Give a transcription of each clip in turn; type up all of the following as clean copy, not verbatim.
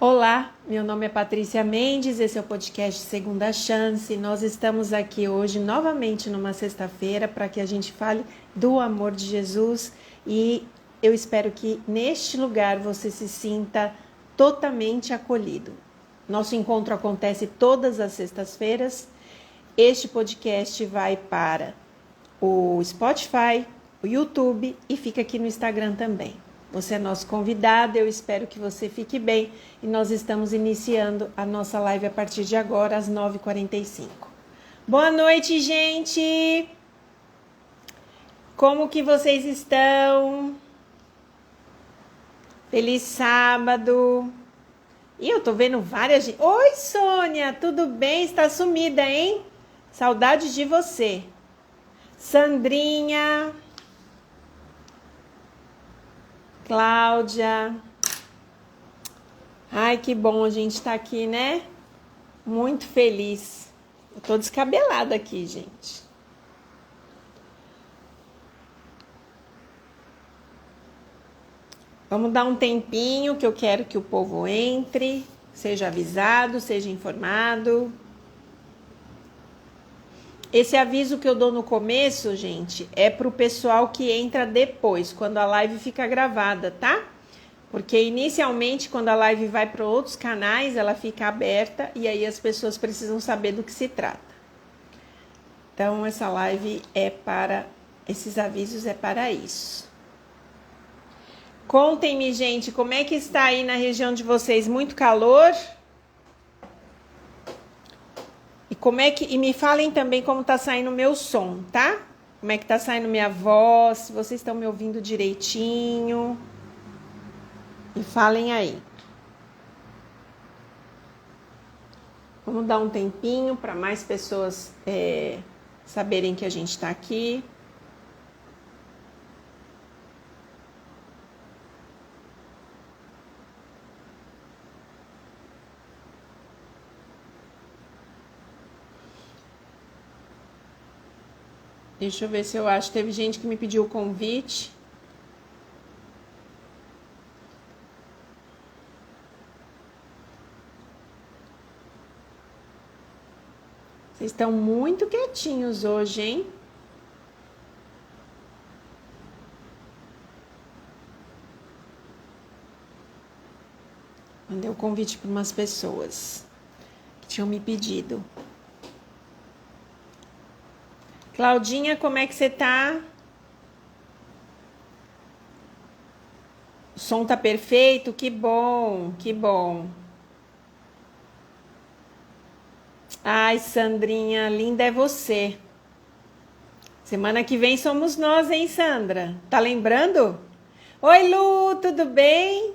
Olá, meu nome é Patrícia Mendes, esse é o podcast Segunda Chance. Nós estamos aqui hoje novamente numa sexta-feira para que a gente fale do amor de Jesus e eu espero que neste lugar você se sinta totalmente acolhido. Nosso encontro acontece todas as sextas-feiras. Este podcast vai para o Spotify, o YouTube e fica aqui no Instagram também. Você é nosso convidado, eu espero que você fique bem e nós estamos iniciando a nossa live a partir de agora, às 9h45. Boa noite, gente! Como que vocês estão? Feliz sábado! E eu tô vendo várias gente. Oi, Sônia, tudo bem? Está sumida, hein? Saudades de você. Sandrinha... Cláudia. Ai, que bom a gente tá aqui, né? Muito feliz. Eu tô descabelada aqui, gente. Vamos dar um tempinho que eu quero que o povo entre, seja avisado, seja informado. Esse aviso que eu dou no começo, gente, é pro pessoal que entra depois, quando a live fica gravada, tá? Porque inicialmente, quando a live vai para outros canais, ela fica aberta e aí as pessoas precisam saber do que se trata. Então, essa live é para... Esses avisos é para isso. Contem-me, gente, como é que está aí na região de vocês? Muito calor? E me falem também como tá saindo o meu som, tá? Como é que tá saindo minha voz, se vocês estão me ouvindo direitinho. Me falem aí. Vamos dar um tempinho para mais pessoas saberem que a gente tá aqui. Deixa eu ver se eu acho. Teve gente que me pediu o convite. Vocês estão muito quietinhos hoje, hein? Mandei o convite para umas pessoas que tinham me pedido. Claudinha, como é que você tá? O som tá perfeito? Que bom, que bom. Ai, Sandrinha, linda é você. Semana que vem somos nós, hein, Sandra? Tá lembrando? Oi, Lu, tudo bem?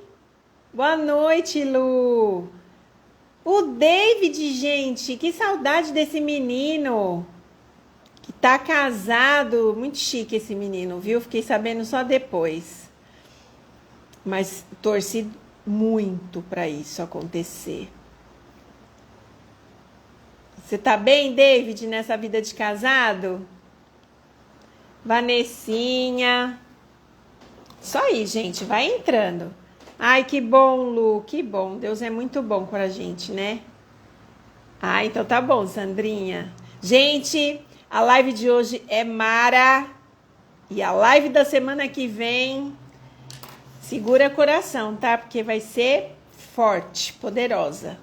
Boa noite, Lu. O David, gente, que saudade desse menino. Que tá casado, muito chique esse menino, viu? Fiquei sabendo só depois. Mas torci muito para isso acontecer. Você tá bem, David, nessa vida de casado? Vanessinha. Só aí, gente, vai entrando. Ai, que bom, Lu, que bom. Deus é muito bom com a gente, né? Ah, então tá bom, Sandrinha. Gente, a live de hoje é mara. E a live da semana que vem, segura coração, tá? Porque vai ser forte, poderosa.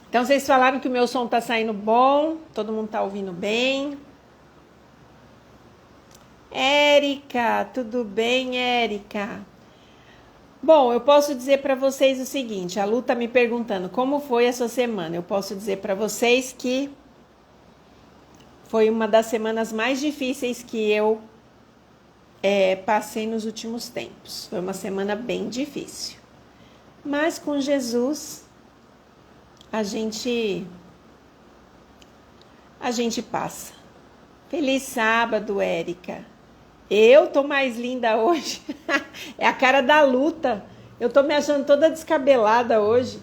Então, vocês falaram que o meu som tá saindo bom, todo mundo tá ouvindo bem. Érica, tudo bem, Érica? Bom, eu posso dizer para vocês o seguinte, a Lu tá me perguntando como foi a sua semana. Eu posso dizer para vocês que foi uma das semanas mais difíceis que eu passei nos últimos tempos. Foi uma semana bem difícil. Mas com Jesus, a gente passa. Feliz sábado, Érica. Eu tô mais linda hoje. É a cara da luta. Eu tô me achando toda descabelada hoje.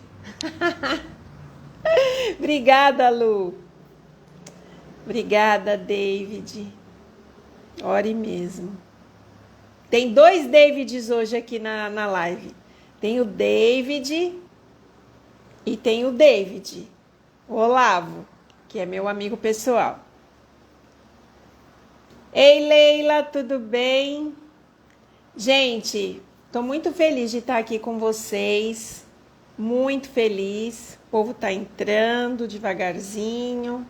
Obrigada, Lu. Obrigada, David. Ore mesmo. Tem dois Davids hoje aqui na live. Tem o David e tem o David, o Olavo, que é meu amigo pessoal. Ei, Leila, tudo bem? Gente, estou muito feliz de estar aqui com vocês. Muito feliz. O povo está entrando devagarzinho.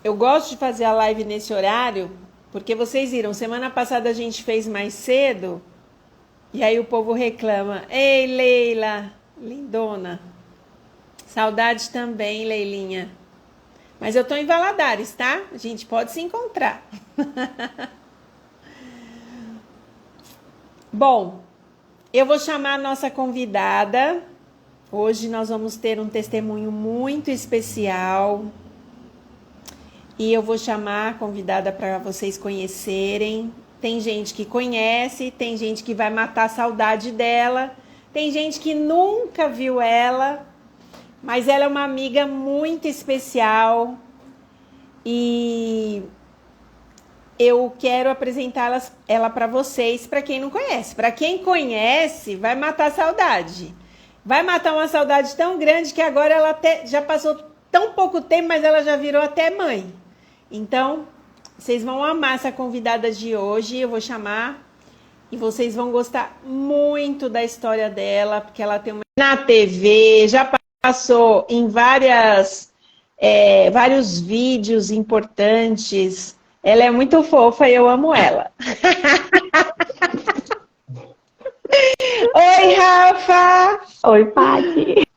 Eu gosto de fazer a live nesse horário, porque vocês viram, semana passada a gente fez mais cedo, e aí o povo reclama. Ei, Leila, lindona. Saudade também, Leilinha. Mas eu tô em Valadares, tá? A gente pode se encontrar. Bom, eu vou chamar a nossa convidada. Hoje nós vamos ter um testemunho muito especial. E eu vou chamar a convidada para vocês conhecerem. Tem gente que conhece, tem gente que vai matar a saudade dela, tem gente que nunca viu ela, mas ela é uma amiga muito especial e eu quero apresentá-la ela para vocês, para quem não conhece. Para quem conhece, vai matar a saudade. Vai matar uma saudade tão grande que agora ela já passou tão pouco tempo, mas ela já virou até mãe. Então, vocês vão amar essa convidada de hoje, eu vou chamar, e vocês vão gostar muito da história dela, porque ela tem uma... na TV, já passou em vários vídeos importantes, ela é muito fofa e eu amo ela. Oi, Rafa! Oi, Paty!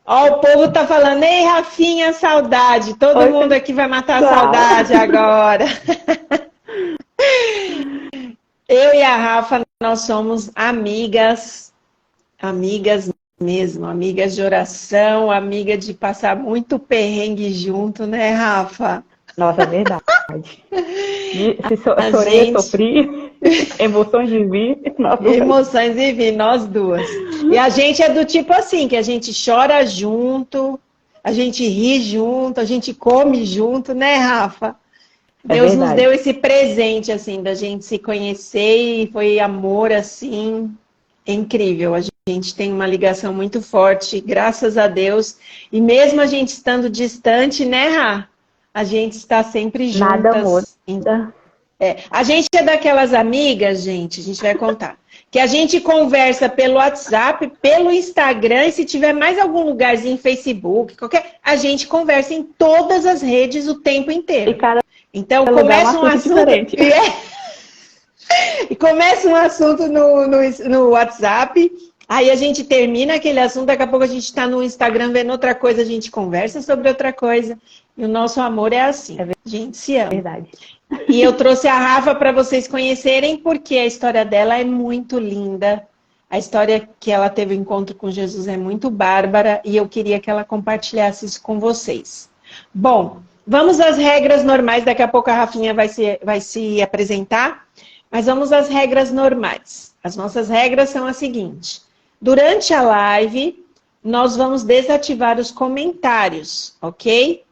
Ó, o povo tá falando, ei, Rafinha, saudade. Todo mundo aqui vai matar a saudade agora. Eu e a Rafa, nós somos amigas mesmo, amigas de oração, amiga de passar muito perrengue junto, né, Rafa? Nossa, é verdade. Chorei, sofri, emoções vivi. Emoções vivi, nós duas. E a gente é do tipo assim, que a gente chora junto, a gente ri junto, a gente come junto, né, Rafa? Deus nos deu esse presente, assim, da gente se conhecer e foi amor, assim, incrível. A gente tem uma ligação muito forte, graças a Deus. E mesmo a gente estando distante, né, Rá? A gente está sempre juntas. Nada muda. A gente é daquelas amigas, gente, a gente vai contar, que a gente conversa pelo WhatsApp, pelo Instagram, e se tiver mais algum lugarzinho, Facebook, a gente conversa em todas as redes o tempo inteiro. Então, começa um assunto diferente. E começa um assunto no WhatsApp, aí a gente termina aquele assunto, daqui a pouco a gente está no Instagram vendo outra coisa, a gente conversa sobre outra coisa. E o nosso amor é assim, a gente se ama. Verdade. E eu trouxe a Rafa para vocês conhecerem, porque a história dela é muito linda. A história que ela teve o encontro com Jesus é muito bárbara e eu queria que ela compartilhasse isso com vocês. Bom, vamos às regras normais. Daqui a pouco a Rafinha vai se apresentar, mas vamos às regras normais. As nossas regras são as seguintes. Durante a live, nós vamos desativar os comentários, ok?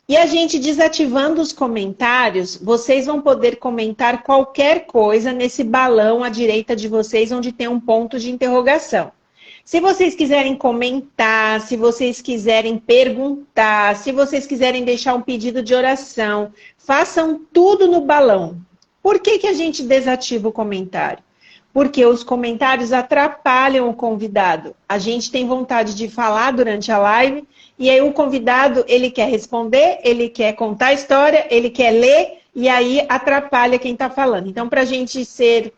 E a gente desativando os comentários, vocês vão poder comentar qualquer coisa nesse balão à direita de vocês, onde tem um ponto de interrogação. Se vocês quiserem comentar, se vocês quiserem perguntar, se vocês quiserem deixar um pedido de oração, façam tudo no balão. Por que a gente desativa o comentário? Porque os comentários atrapalham o convidado. A gente tem vontade de falar durante a live, e aí o convidado, ele quer responder, ele quer contar a história, ele quer ler, e aí atrapalha quem está falando. Então, para a gente ser,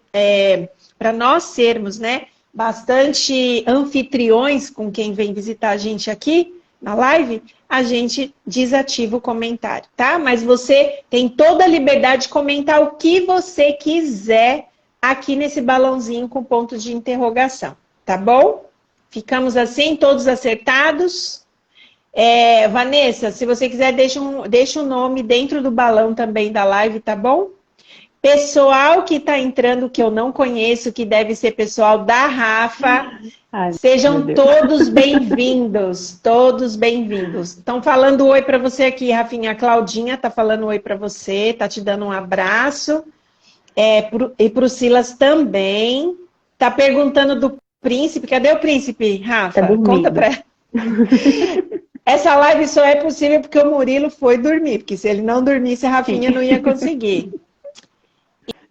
para nós sermos, né, bastante anfitriões com quem vem visitar a gente aqui na live, a gente desativa o comentário, tá? Mas você tem toda a liberdade de comentar o que você quiser aqui nesse balãozinho com ponto de interrogação, tá bom? Ficamos assim, todos acertados? Vanessa, se você quiser, deixa um nome dentro do balão também da live, tá bom? Pessoal que está entrando que eu não conheço, que deve ser pessoal da Rafa, Ai, meu sejam Deus. todos bem-vindos, todos bem-vindos. Estão falando oi para você aqui, Rafinha. A Claudinha está falando oi para você, está te dando um abraço. E para o Silas também. Está perguntando do príncipe. Cadê o príncipe, Tá Rafa? Conta dormindo. para ela. Essa live só é possível porque o Murilo foi dormir, porque se ele não dormisse, a Sim, Rafinha não ia conseguir.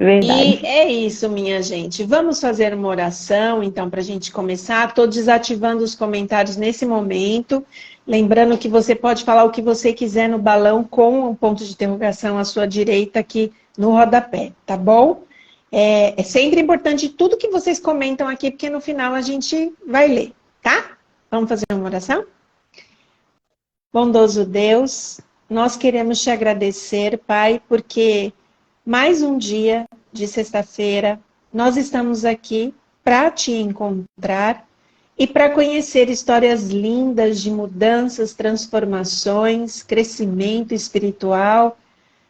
E verdade. é isso, minha gente. Vamos fazer uma oração, então, para a gente começar. Estou desativando os comentários nesse momento. Lembrando que você pode falar o que você quiser no balão com um ponto de interrogação à sua direita aqui no rodapé, tá bom? É sempre importante tudo que vocês comentam aqui, porque no final a gente vai ler, tá? Vamos fazer uma oração? Bondoso Deus, nós queremos te agradecer, Pai, porque mais um dia de sexta-feira, nós estamos aqui para te encontrar e para conhecer histórias lindas de mudanças, transformações, crescimento espiritual,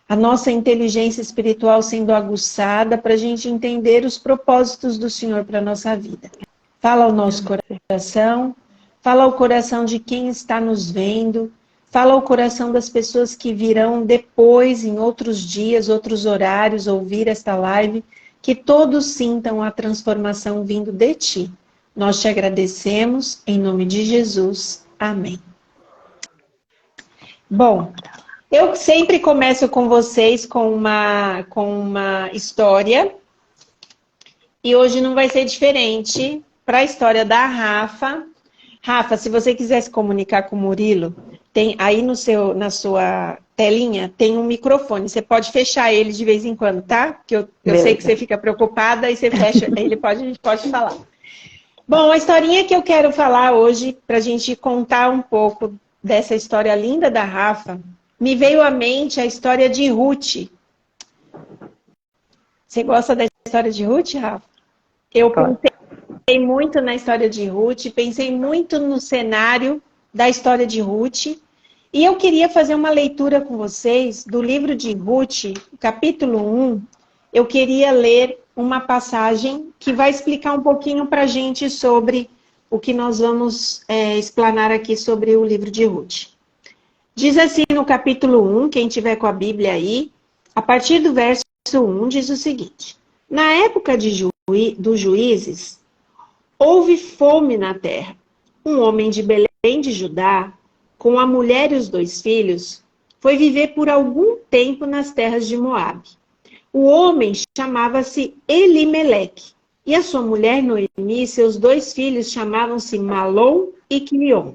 a nossa inteligência espiritual sendo aguçada para a gente entender os propósitos do Senhor para a nossa vida. Fala ao nosso coração, fala ao coração de quem está nos vendo, fala ao coração das pessoas que virão depois, em outros dias, outros horários, ouvir esta live, que todos sintam a transformação vindo de ti. Nós te agradecemos, em nome de Jesus. Amém. Bom, eu sempre começo com vocês com uma história, e hoje não vai ser diferente para a história da Rafa. Rafa, se você quiser se comunicar com o Murilo, tem aí na sua telinha, tem um microfone. Você pode fechar ele de vez em quando, tá? Porque eu sei que Beleza. você fica preocupada e você fecha, a gente pode falar. Bom, a historinha que eu quero falar hoje, para a gente contar um pouco dessa história linda da Rafa, me veio à mente a história de Ruth. Você gosta da história de Ruth, Rafa? Eu pensei muito na história de Ruth, pensei muito no cenário da história de Ruth, e eu queria fazer uma leitura com vocês do livro de Ruth, capítulo 1. Eu queria ler uma passagem que vai explicar um pouquinho para a gente sobre o que nós vamos explanar aqui sobre o livro de Ruth. Diz assim no capítulo 1, quem tiver com a Bíblia aí, a partir do verso 1, diz o seguinte: na época dos juízes, houve fome na terra. Um homem de Belém de Judá, com a mulher e os 2 filhos, foi viver por algum tempo nas terras de Moabe. O homem chamava-se Elimeleque, e a sua mulher Noemi e seus 2 filhos chamavam-se Malom e Quilion.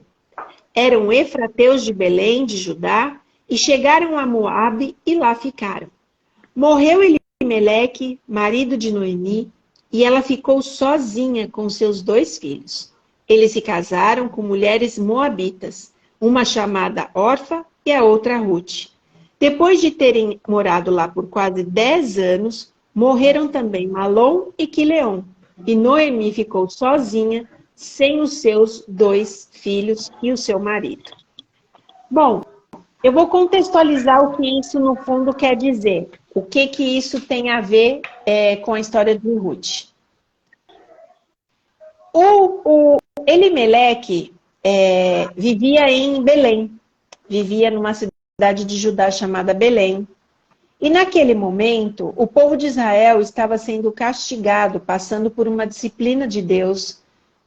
Eram efrateus de Belém de Judá e chegaram a Moabe e lá ficaram. Morreu Elimeleque, marido de Noemi, e ela ficou sozinha com seus 2 filhos. Eles se casaram com mulheres moabitas, uma chamada Orfa e a outra Ruth. Depois de terem morado lá por quase 10 anos, morreram também Malom e Quileon, e Noemi ficou sozinha, sem os seus 2 filhos e o seu marido. Bom, eu vou contextualizar o que isso no fundo quer dizer. O que isso tem a ver com a história de Ruth. O Elimeleque vivia em Belém, vivia numa cidade de Judá chamada Belém. E naquele momento, o povo de Israel estava sendo castigado, passando por uma disciplina de Deus,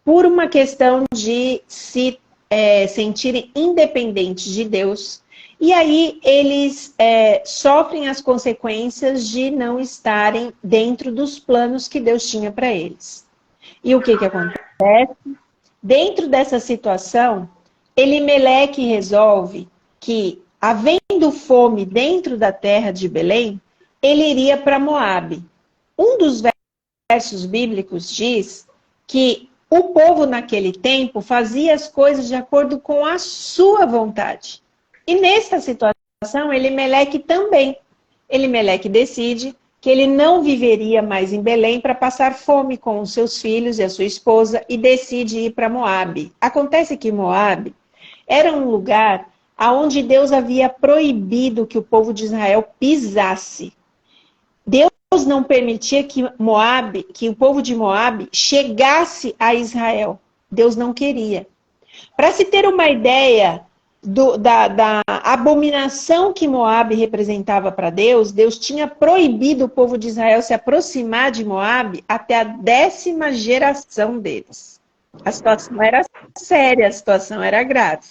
por uma questão de se sentirem independentes de Deus. E aí eles sofrem as consequências de não estarem dentro dos planos que Deus tinha para eles. E o que acontece? Dentro dessa situação, Elimeleque resolve que, havendo fome dentro da terra de Belém, ele iria para Moabe. Um dos versos bíblicos diz que o povo naquele tempo fazia as coisas de acordo com a sua vontade. E nessa situação, Elimeleque também. Elimeleque decide que ele não viveria mais em Belém para passar fome com os seus filhos e a sua esposa e decide ir para Moabe. Acontece que Moabe era um lugar onde Deus havia proibido que o povo de Israel pisasse. Deus não permitia que o povo de Moabe chegasse a Israel. Deus não queria. Para se ter uma ideia da abominação que Moabe representava para Deus, Deus tinha proibido o povo de Israel se aproximar de Moabe até a 10ª geração deles. A situação era séria, a situação era grave.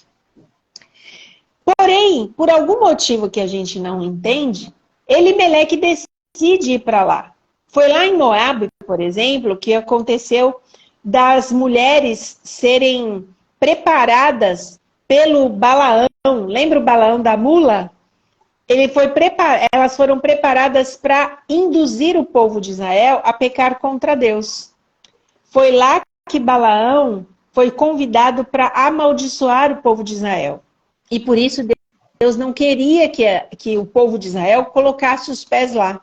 Porém, por algum motivo que a gente não entende, Elimeleque decide ir para lá. Foi lá em Moabe, por exemplo, que aconteceu das mulheres serem preparadas pelo Balaão. Lembra o Balaão da mula? Elas foram preparadas para induzir o povo de Israel a pecar contra Deus. Foi lá que Balaão foi convidado para amaldiçoar o povo de Israel. E por isso Deus não queria que o povo de Israel colocasse os pés lá.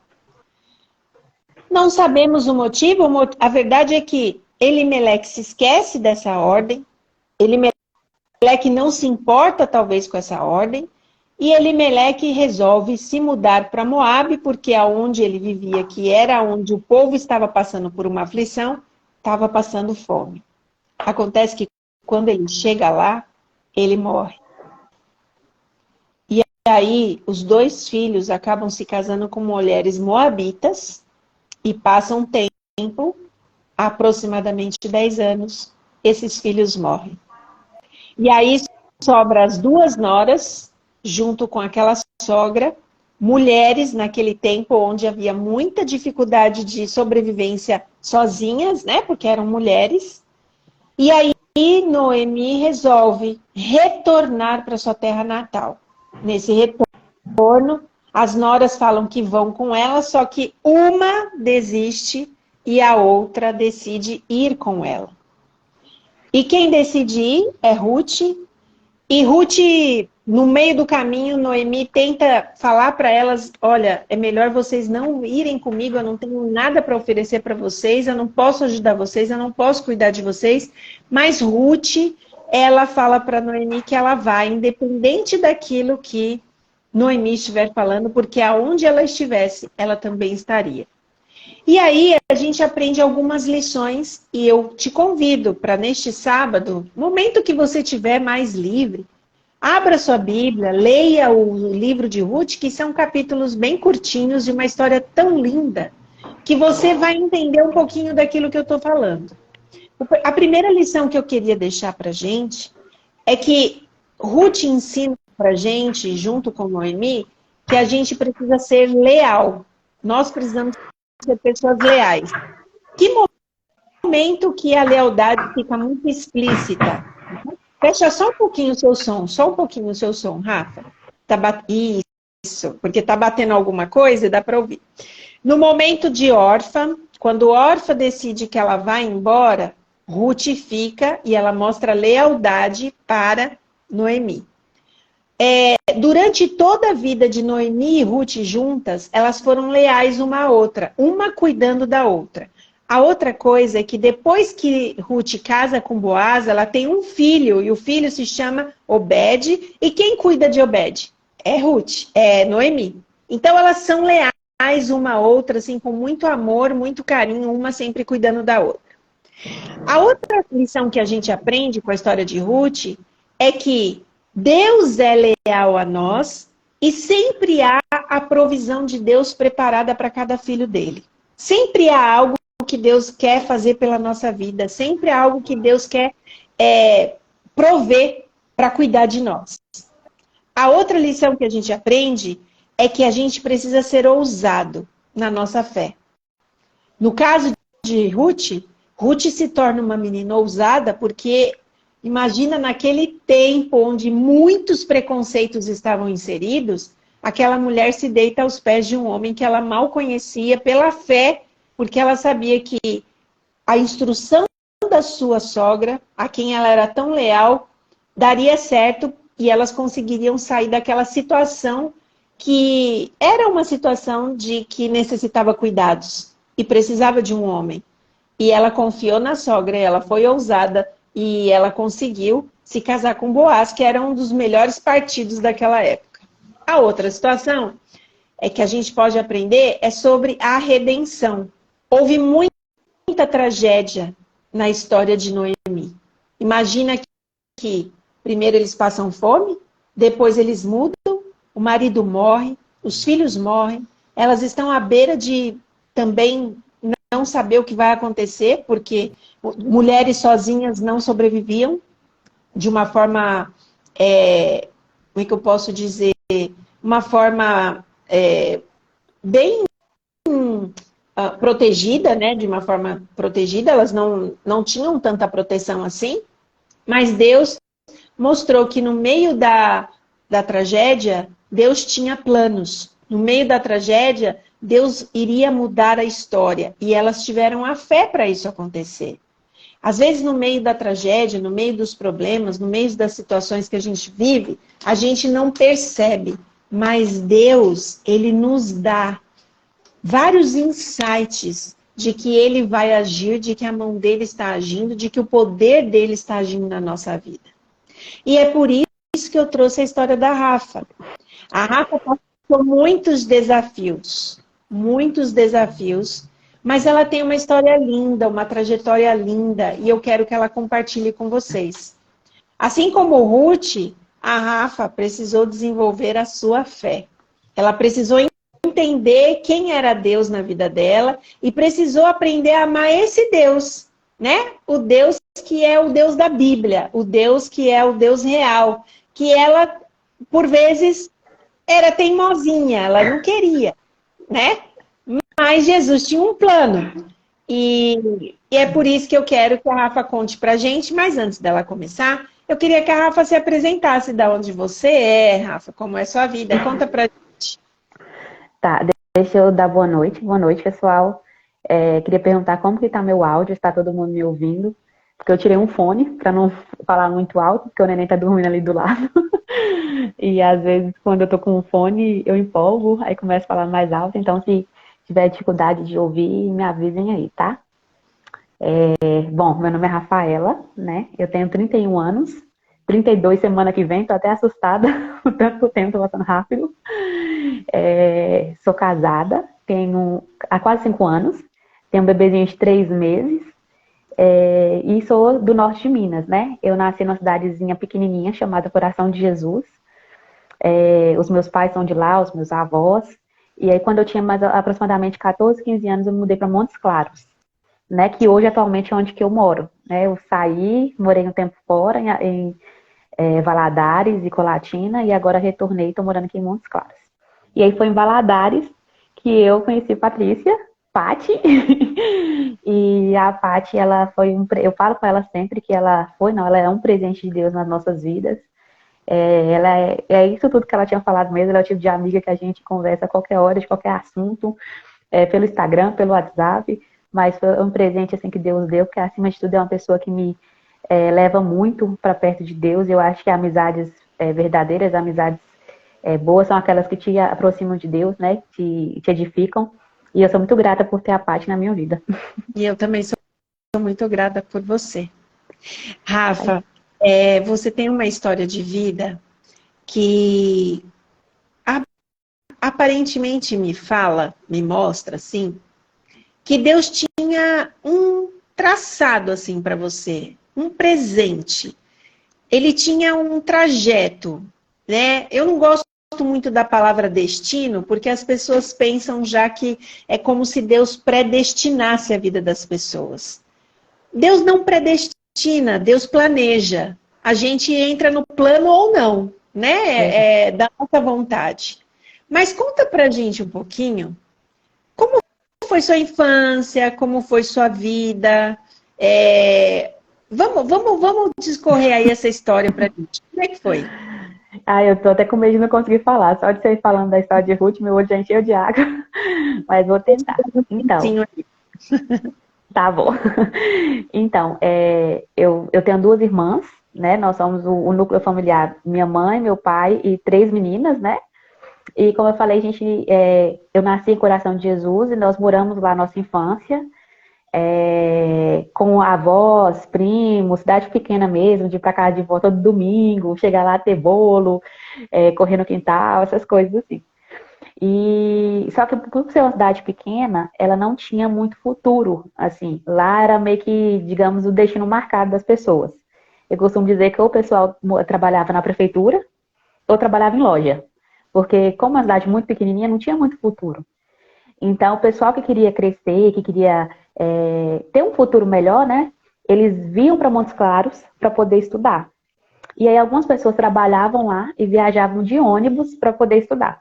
Não sabemos o motivo. A verdade é que Elimeleque se esquece dessa ordem. Elimeleque não se importa, talvez, com essa ordem. E Elimeleque resolve se mudar para Moabe, porque aonde ele vivia, que era onde o povo estava passando por uma aflição, estava passando fome. Acontece que quando ele chega lá, ele morre. E aí, os 2 filhos acabam se casando com mulheres moabitas e passam um tempo, aproximadamente 10 anos, esses filhos morrem. E aí sobra as 2 noras, junto com aquela sogra, mulheres naquele tempo onde havia muita dificuldade de sobrevivência sozinhas, né? Porque eram mulheres. E aí Noemi resolve retornar para sua terra natal. Nesse retorno, as noras falam que vão com ela, só que uma desiste e a outra decide ir com ela. E quem decide ir é Ruth. E Ruth, no meio do caminho, Noemi tenta falar para elas, olha, é melhor vocês não irem comigo, eu não tenho nada para oferecer para vocês, eu não posso ajudar vocês, eu não posso cuidar de vocês. Mas Ruth, ela fala para Noemi que ela vai, independente daquilo que Noemi estiver falando, porque aonde ela estivesse, ela também estaria. E aí a gente aprende algumas lições e eu te convido para neste sábado, momento que você tiver mais livre, abra sua Bíblia, leia o livro de Ruth, que são capítulos bem curtinhos de uma história tão linda, que você vai entender um pouquinho daquilo que eu estou falando. A primeira lição que eu queria deixar para a gente é que Ruth ensina para a gente, junto com Noemi, que a gente precisa ser leal. Nós precisamos ser pessoas leais. Que momento que a lealdade fica muito explícita? Fecha só um pouquinho o seu som, Rafa. Isso, porque tá batendo alguma coisa e dá para ouvir. No momento de Orfa, quando Orfa decide que ela vai embora, Ruth fica e ela mostra lealdade para Noemi. Durante toda a vida de Noemi e Ruth juntas, elas foram leais uma à outra, uma cuidando da outra. A outra coisa é que depois que Ruth casa com Boaz, ela tem um filho, e o filho se chama Obed, e quem cuida de Obed? É Ruth, é Noemi. Então elas são leais uma à outra, assim, com muito amor, muito carinho, uma sempre cuidando da outra. A outra lição que a gente aprende com a história de Ruth é que Deus é leal a nós e sempre há a provisão de Deus preparada para cada filho dele. Sempre há algo que Deus quer fazer pela nossa vida. Sempre há algo que Deus quer prover para cuidar de nós. A outra lição que a gente aprende é que a gente precisa ser ousado na nossa fé. No caso de Ruth, Ruth se torna uma menina ousada porque... Imagina naquele tempo onde muitos preconceitos estavam inseridos, aquela mulher se deita aos pés de um homem que ela mal conhecia pela fé, porque ela sabia que a instrução da sua sogra, a quem ela era tão leal, daria certo e elas conseguiriam sair daquela situação que era uma situação de que necessitava cuidados e precisava de um homem. E ela confiou na sogra, ela foi ousada, e ela conseguiu se casar com Boaz, que era um dos melhores partidos daquela época. A outra situação que a gente pode aprender é sobre a redenção. Houve muita tragédia na história de Noemi. Imagina que primeiro eles passam fome, depois eles mudam, o marido morre, os filhos morrem, elas estão à beira de também não saber o que vai acontecer, porque mulheres sozinhas não sobreviviam de uma forma, como é que eu posso dizer, uma forma bem protegida, né? De uma forma protegida, elas não tinham tanta proteção assim, mas Deus mostrou que no meio da tragédia, Deus tinha planos. No meio da tragédia, Deus iria mudar a história. E elas tiveram a fé para isso acontecer. Às vezes, no meio da tragédia, no meio dos problemas, no meio das situações que a gente vive, a gente não percebe. Mas Deus, Ele nos dá vários insights de que Ele vai agir, de que a mão dEle está agindo, de que o poder dEle está agindo na nossa vida. E é por isso que eu trouxe a história da Rafa. A Rafa passou muitos desafios, mas ela tem uma história linda, uma trajetória linda, e eu quero que ela compartilhe com vocês. Assim como Ruth, a Rafa precisou desenvolver a sua fé. Ela precisou entender quem era Deus na vida dela e precisou aprender a amar esse Deus, né? O Deus que é o Deus da Bíblia, o Deus que é o Deus real, que ela, por vezes, era teimosinha, ela não queria, né? Mas Jesus tinha um plano. E é por isso que eu quero que a Rafa conte pra gente, mas antes dela começar, eu queria que a Rafa se apresentasse de onde você é, Rafa, como é sua vida. Conta pra gente. Tá, deixa eu dar boa noite. Boa noite, pessoal. Queria perguntar como que tá meu áudio, está todo mundo me ouvindo? Porque eu tirei um fone para não falar muito alto, porque o neném tá dormindo ali do lado. E às vezes, quando eu tô com o fone, eu empolgo, aí começo a falar mais alto. Então, se tiver dificuldade de ouvir, me avisem aí, tá? Bom, meu nome é Rafaela, né? Eu tenho 31 anos, 32 semana que vem, tô até assustada, o tanto tempo tá passando rápido. Sou casada, tenho há quase 5 anos, tenho um bebezinho de 3 meses, e sou do norte de Minas, né? Eu nasci numa cidadezinha pequenininha chamada Coração de Jesus. Os meus pais são de lá, os meus avós. E aí, quando eu tinha mais aproximadamente 14, 15 anos, eu me mudei para Montes Claros, né? Que hoje, atualmente, é onde que eu moro, né? Eu saí, morei um tempo fora, em Valadares e Colatina, e agora retornei, estou morando aqui em Montes Claros. E aí foi em Valadares que eu conheci Patrícia, Pati, e a Pati, ela foi eu falo com ela sempre que ela é um presente de Deus nas nossas vidas. Ela é isso tudo que ela tinha falado mesmo, ela é o tipo de amiga que a gente conversa a qualquer hora, de qualquer assunto, pelo Instagram, pelo WhatsApp, mas foi um presente assim que Deus deu, porque acima de tudo é uma pessoa que me leva muito para perto de Deus. Eu acho que amizades verdadeiras, amizades boas são aquelas que te aproximam de Deus, né? Te edificam. E eu sou muito grata por ter a Paty na minha vida. E eu também sou muito grata por você. Rafa, você tem uma história de vida que aparentemente me mostra, assim, que Deus tinha um traçado, assim, para você, um presente. Ele tinha um trajeto, né? Eu não gosto muito da palavra destino, porque as pessoas pensam já que é como se Deus predestinasse a vida das pessoas. Deus não predestina, Deus planeja. A gente entra no plano ou não, né? Da nossa vontade. Mas conta pra gente um pouquinho como foi sua infância, como foi sua vida. Vamos discorrer aí essa história pra gente. Como é que foi? Eu tô até com medo de não conseguir falar. Só de você ir falando da história de Ruth, meu olho já encheu de água. Mas vou tentar. Então, tá bom. Então, eu tenho 2 irmãs, né? Nós somos o núcleo familiar, minha mãe, meu pai e 3 meninas, né? E como eu falei, eu nasci em Coração de Jesus e nós moramos lá nossa infância, com avós, primos, cidade pequena mesmo, de ir pra casa de vó todo domingo, chegar lá ter bolo, correr no quintal, essas coisas assim. E só que por ser uma cidade pequena, ela não tinha muito futuro, assim. Lá era meio que, digamos, o destino marcado das pessoas. Eu costumo dizer que ou o pessoal trabalhava na prefeitura ou trabalhava em loja. Porque como uma cidade muito pequenininha, não tinha muito futuro. Então, o pessoal que queria crescer, que queria ter um futuro melhor, né? Eles vinham para Montes Claros para poder estudar. E aí algumas pessoas trabalhavam lá e viajavam de ônibus para poder estudar.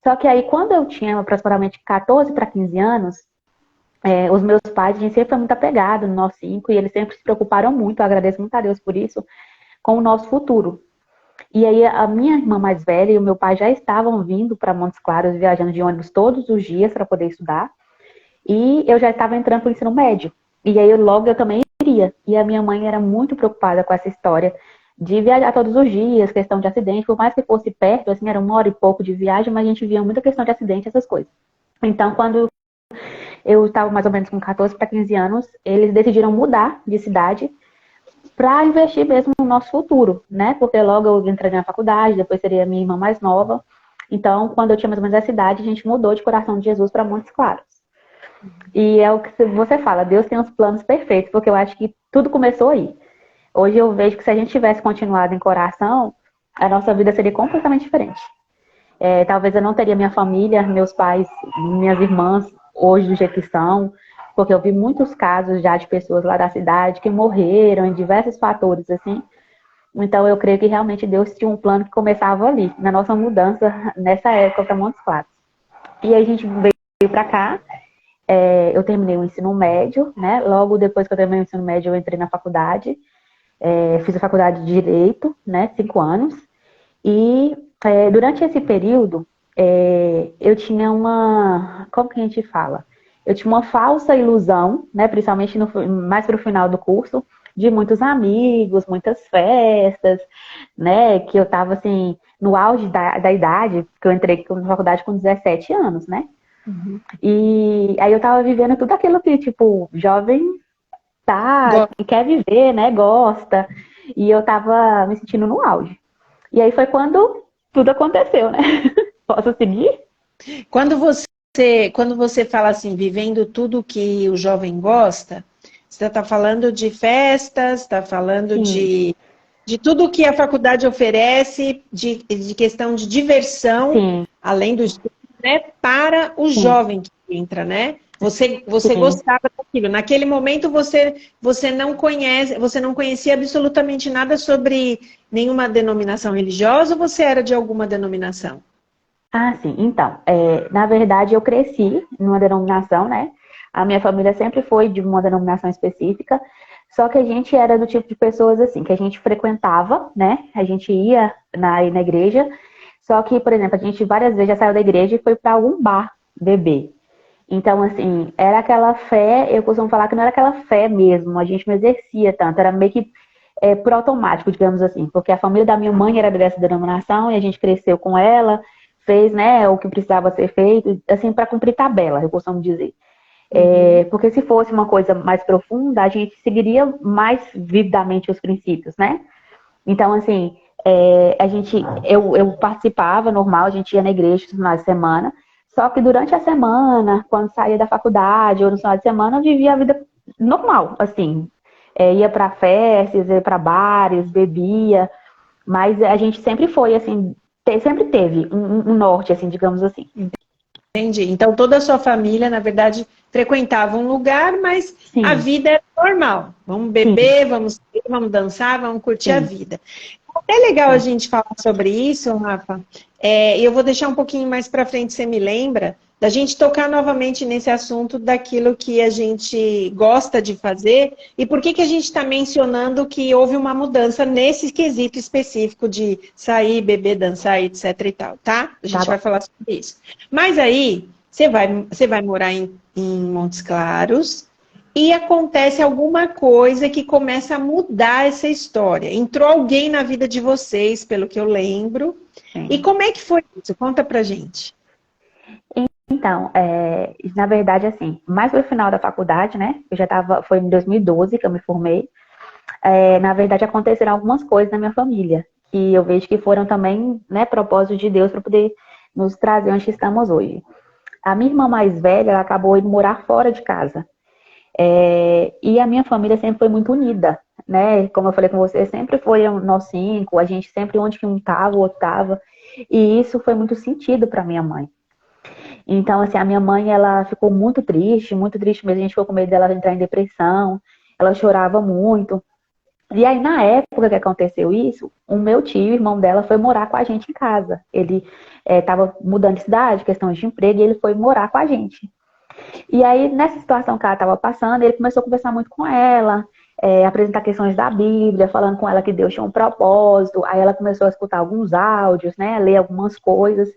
Só que aí, quando eu tinha aproximadamente 14 para 15 anos, os meus pais, a gente sempre foi muito apegado no nosso 5 e eles sempre se preocuparam muito, eu agradeço muito a Deus por isso, com o nosso futuro. E aí, a minha irmã mais velha e o meu pai já estavam vindo para Montes Claros, viajando de ônibus todos os dias para poder estudar. E eu já estava entrando para o ensino médio. E aí, logo eu também iria. E a minha mãe era muito preocupada com essa história de viajar todos os dias, questão de acidente, por mais que fosse perto, assim, era 1 hora e pouco de viagem, mas a gente via muita questão de acidente, essas coisas. Então, quando eu estava mais ou menos com 14 para 15 anos, eles decidiram mudar de cidade para investir mesmo no nosso futuro, né? Porque logo eu entrei na faculdade, depois seria a minha irmã mais nova. Então, quando eu tinha mais ou menos essa idade, a gente mudou de Coração de Jesus para Montes Claros. E é o que você fala, Deus tem os planos perfeitos, porque eu acho que tudo começou aí. Hoje eu vejo que se a gente tivesse continuado em Coração, a nossa vida seria completamente diferente. Talvez eu não teria minha família, meus pais, minhas irmãs, hoje do jeito que são, porque eu vi muitos casos já de pessoas lá da cidade que morreram em diversos fatores, assim. Então eu creio que realmente Deus tinha um plano que começava ali, na nossa mudança, nessa época para Montes Claros. E aí a gente veio para cá, eu terminei o ensino médio, né? Logo depois que eu terminei o ensino médio, eu entrei na faculdade, fiz a faculdade de Direito, né? 5 anos. E durante esse período, eu tinha como que a gente fala? Eu tinha uma falsa ilusão, né, principalmente mais para o final do curso, de muitos amigos, muitas festas, né, que eu estava assim, no auge da idade, que eu entrei na faculdade com 17 anos, né? Uhum. E aí eu estava vivendo tudo aquilo que, tipo, jovem tá, quer viver, né, gosta. E eu estava me sentindo no auge. E aí foi quando tudo aconteceu, né? Posso seguir? Quando você fala assim, vivendo tudo que o jovem gosta, você está falando de festas, está falando Sim, de tudo que a faculdade oferece, de questão de diversão, sim, além do estudo, né, para o sim, jovem que entra, né? Você sim. gostava daquilo. Naquele momento você não conhecia absolutamente nada sobre nenhuma denominação religiosa ou você era de alguma denominação? Ah, sim. Então, na verdade, eu cresci numa denominação, né? A minha família sempre foi de uma denominação específica, só que a gente era do tipo de pessoas assim, que a gente frequentava, né? A gente ia na igreja, só que, por exemplo, a gente várias vezes já saiu da igreja e foi para algum bar beber. Então, assim, era aquela fé, eu costumo falar que não era aquela fé mesmo, a gente não exercia tanto, era meio que por automático, digamos assim, porque a família da minha mãe era dessa denominação e a gente cresceu com ela, fez, né, o que precisava ser feito, assim, para cumprir tabela, eu costumo dizer. Uhum. Porque se fosse uma coisa mais profunda, a gente seguiria mais vividamente os princípios, né? Então, assim, eu participava normal, a gente ia na igreja no final de semana, só que durante a semana, quando saía da faculdade ou no final de semana, eu vivia a vida normal, assim. Ia para festas, ia para bares, bebia, mas a gente sempre foi, assim, sempre teve um norte, assim, digamos assim. Entendi. Então, toda a sua família, na verdade, frequentava um lugar, mas a Sim, vida era normal. Vamos sim, beber, vamos dançar, vamos curtir a sim, vida. É legal a sim. gente falar sobre isso, Rafa. E eu vou deixar um pouquinho mais para frente, você me lembra, da gente tocar novamente nesse assunto daquilo que a gente gosta de fazer e por que que a gente está mencionando que houve uma mudança nesse quesito específico de sair, beber, dançar, etc e tal, tá? A Tá gente vai bom. falar sobre isso. Mas aí, você vai morar em Montes Claros, e acontece alguma coisa que começa a mudar essa história. Entrou alguém na vida de vocês, pelo que eu lembro. E Sim. como é que foi isso? Conta pra gente. Então, na verdade, assim, mais pro final da faculdade, né? Foi em 2012 que eu me formei. Na verdade, aconteceram algumas coisas na minha família. Que eu vejo que foram também, né, propósito de Deus para poder nos trazer onde estamos hoje. A minha irmã mais velha, ela acabou indo morar fora de casa. E a minha família sempre foi muito unida, né? Como eu falei com você, sempre foi nós cinco, a gente sempre onde que um tava, o outro tava. E isso foi muito sentido para minha mãe. Então, assim, a minha mãe, ela ficou muito triste mesmo. A gente ficou com medo dela entrar em depressão. Ela chorava muito. E aí, na época que aconteceu isso, o meu tio, irmão dela, foi morar com a gente em casa. Ele estava mudando de cidade, questão de emprego, e ele foi morar com a gente. E aí, nessa situação que ela estava passando, ele começou a conversar muito com ela, apresentar questões da Bíblia, falando com ela que Deus tinha um propósito. Aí ela começou a escutar alguns áudios, né, ler algumas coisas.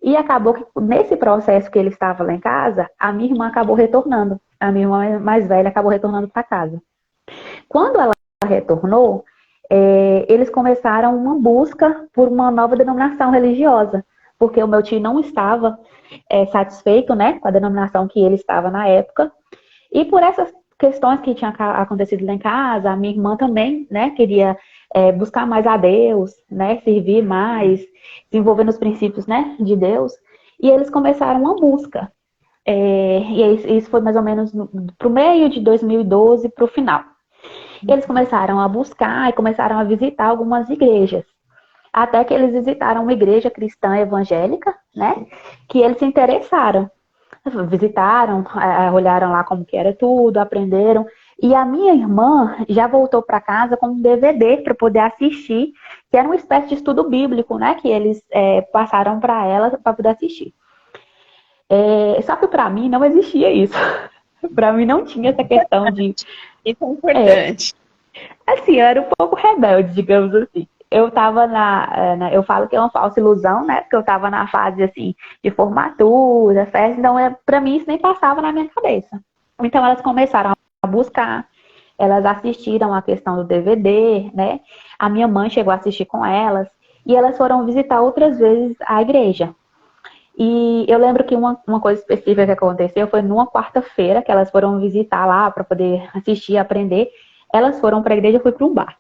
E acabou que, nesse processo que ele estava lá em casa, a minha irmã acabou retornando. A minha irmã mais velha acabou retornando para casa. Quando ela retornou, eles começaram uma busca por uma nova denominação religiosa, porque o meu tio não estava satisfeito, né, com a denominação que ele estava na época, e por essas questões que tinham acontecido lá em casa, a minha irmã também, né, queria buscar mais a Deus, né, servir mais, desenvolver os princípios, né, de Deus, e eles começaram uma busca. E isso foi mais ou menos para o meio de 2012, para o final. Eles começaram a buscar e começaram a visitar algumas igrejas. Até que eles visitaram uma igreja cristã evangélica, né? Que eles se interessaram. Visitaram, olharam lá como que era tudo, aprenderam. E a minha irmã já voltou para casa com um DVD para poder assistir, que era uma espécie de estudo bíblico, né? Que eles passaram para ela para poder assistir. Só que para mim não existia isso. Para mim não tinha essa questão de... Isso é importante. Assim, eu era um pouco rebelde, digamos assim. Eu tava eu falo que é uma falsa ilusão, né? Porque eu tava na fase, assim, de formatura, festa, então, pra mim, isso nem passava na minha cabeça. Então, elas começaram a buscar, elas assistiram a questão do DVD, né? A minha mãe chegou a assistir com elas, e elas foram visitar outras vezes a igreja. E eu lembro que uma coisa específica que aconteceu foi numa quarta-feira, que elas foram visitar lá para poder assistir, aprender. Elas foram para a igreja, eu fui para um bar.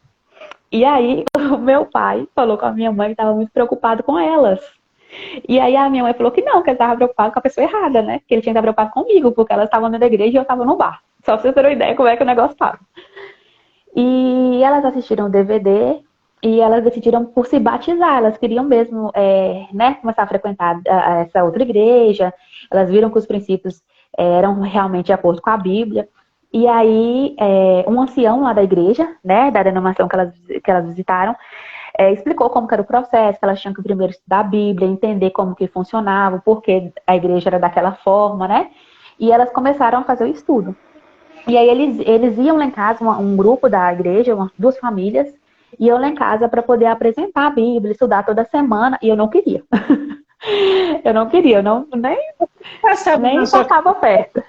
E aí, o meu pai falou com a minha mãe que estava muito preocupado com elas. E aí, a minha mãe falou que não, que ele estava preocupado com a pessoa errada, né? Que ele tinha que estar preocupado comigo, porque elas estavam dentro da igreja e eu estava no bar. Só pra vocês terem uma ideia como é que o negócio estava. E elas assistiram o DVD e elas decidiram por se batizar. Elas queriam mesmo, né, começar a frequentar essa outra igreja. Elas viram que os princípios eram realmente de acordo com a Bíblia. E aí, um ancião lá da igreja, né, da denominação que elas visitaram, explicou como que era o processo, que elas tinham que primeiro estudar a Bíblia, entender como que funcionava, porque a igreja era daquela forma, né? E elas começaram a fazer o estudo. E aí eles iam lá em casa, um grupo da igreja, duas famílias, iam lá em casa para poder apresentar a Bíblia, estudar toda semana, e eu não queria. Eu não queria, nem passava perto.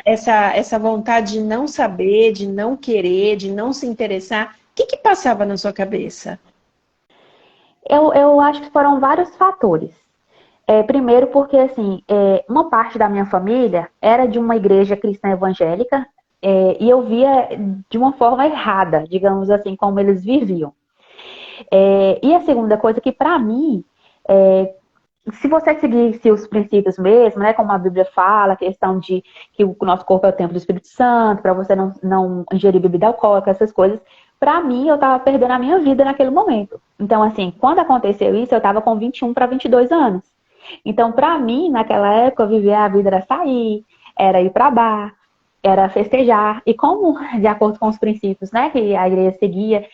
Essa vontade de não saber, de não querer, de não se interessar, o que passava na sua cabeça? Eu acho que foram vários fatores. Primeiro porque, assim, uma parte da minha família era de uma igreja cristã evangélica, e eu via de uma forma errada, digamos assim, como eles viviam. E a segunda coisa que, para mim, se você seguisse os princípios mesmo, né, como a Bíblia fala, a questão de que o nosso corpo é o templo do Espírito Santo, para você não ingerir bebida alcoólica, essas coisas, para mim, eu estava perdendo a minha vida naquele momento. Então, assim, quando aconteceu isso, eu estava com 21 para 22 anos. Então, para mim, naquela época, viver a vida era sair, era ir para bar, era festejar. E como, de acordo com os princípios, né, que a igreja seguia,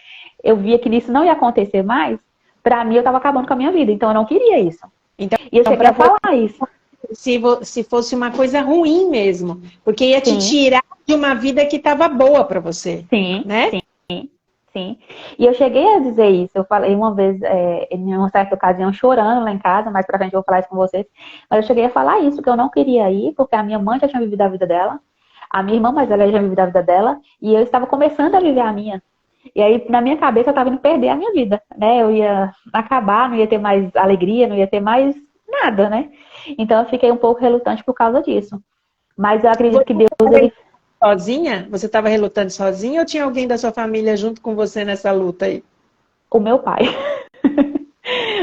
eu via que isso não ia acontecer mais, para mim, eu estava acabando com a minha vida. Então, eu não queria isso. Então, e eu cheguei a falar isso. Se fosse uma coisa ruim mesmo, porque ia te tirar de uma vida que estava boa para você. Sim, né? Sim. E eu cheguei a dizer isso. Eu falei uma vez, em uma certa ocasião, chorando lá em casa, mais pra frente eu vou falar isso com vocês. Mas eu cheguei a falar isso, que eu não queria ir, porque a minha mãe já tinha vivido a vida dela, a minha irmã mais velha já tinha vivido a vida dela, e eu estava começando a viver a minha. E aí, na minha cabeça, eu estava indo perder a minha vida, né? Eu ia acabar, não ia ter mais alegria, não ia ter mais nada, né? Então, eu fiquei um pouco relutante por causa disso. Mas eu acredito que Deus... Sozinha? Você estava relutando sozinha ou tinha alguém da sua família junto com você nessa luta aí? O meu pai.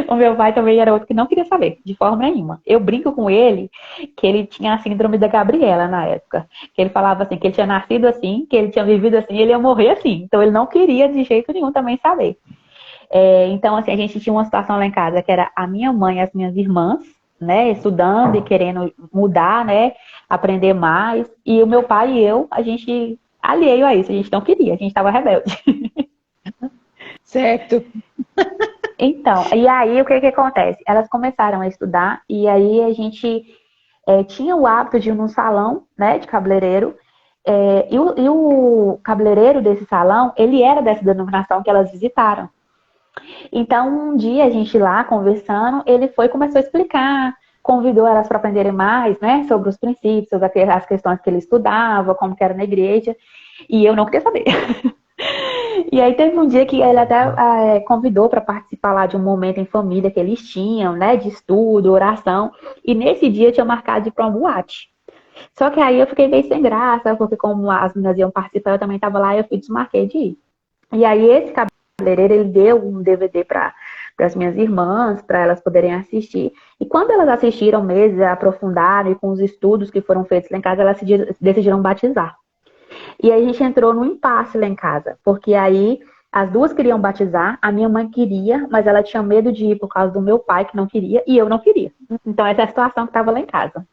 O meu pai também era outro que não queria saber, de forma nenhuma. Eu brinco com ele que ele tinha a síndrome da Gabriela na época. Que ele falava assim, que ele tinha nascido assim, que ele tinha vivido assim, e ele ia morrer assim. Então ele não queria de jeito nenhum também saber. Então, assim, a gente tinha uma situação lá em casa que era a minha mãe e as minhas irmãs, né, estudando e querendo mudar, né, aprender mais. E o meu pai e eu, a gente alheio a isso, a gente não queria, a gente estava rebelde. Certo. Então, e aí o que que acontece? Elas começaram a estudar e aí a gente tinha o hábito de ir num salão, né, de cabeleireiro, e o cabeleireiro desse salão, ele era dessa denominação que elas visitaram. Então, um dia a gente lá conversando, ele foi e começou a explicar, convidou elas para aprenderem mais, né, sobre os princípios, sobre as questões que ele estudava, como que era na igreja, e eu não queria saber. E aí teve um dia que ele até convidou para participar lá de um momento em família que eles tinham, né, de estudo, oração, e nesse dia eu tinha marcado de ir para uma boate. Só que aí eu fiquei meio sem graça, porque como as meninas iam participar, eu também estava lá e eu fui desmarquei de ir. E aí esse cabeleireiro, ele deu um DVD para as minhas irmãs, para elas poderem assistir. E quando elas assistiram mesmo, aprofundaram e com os estudos que foram feitos lá em casa, elas decidiram batizar. E aí a gente entrou num impasse lá em casa, porque aí as duas queriam batizar, a minha mãe queria, mas ela tinha medo de ir por causa do meu pai, que não queria, e eu não queria. Então essa é a situação que estava lá em casa.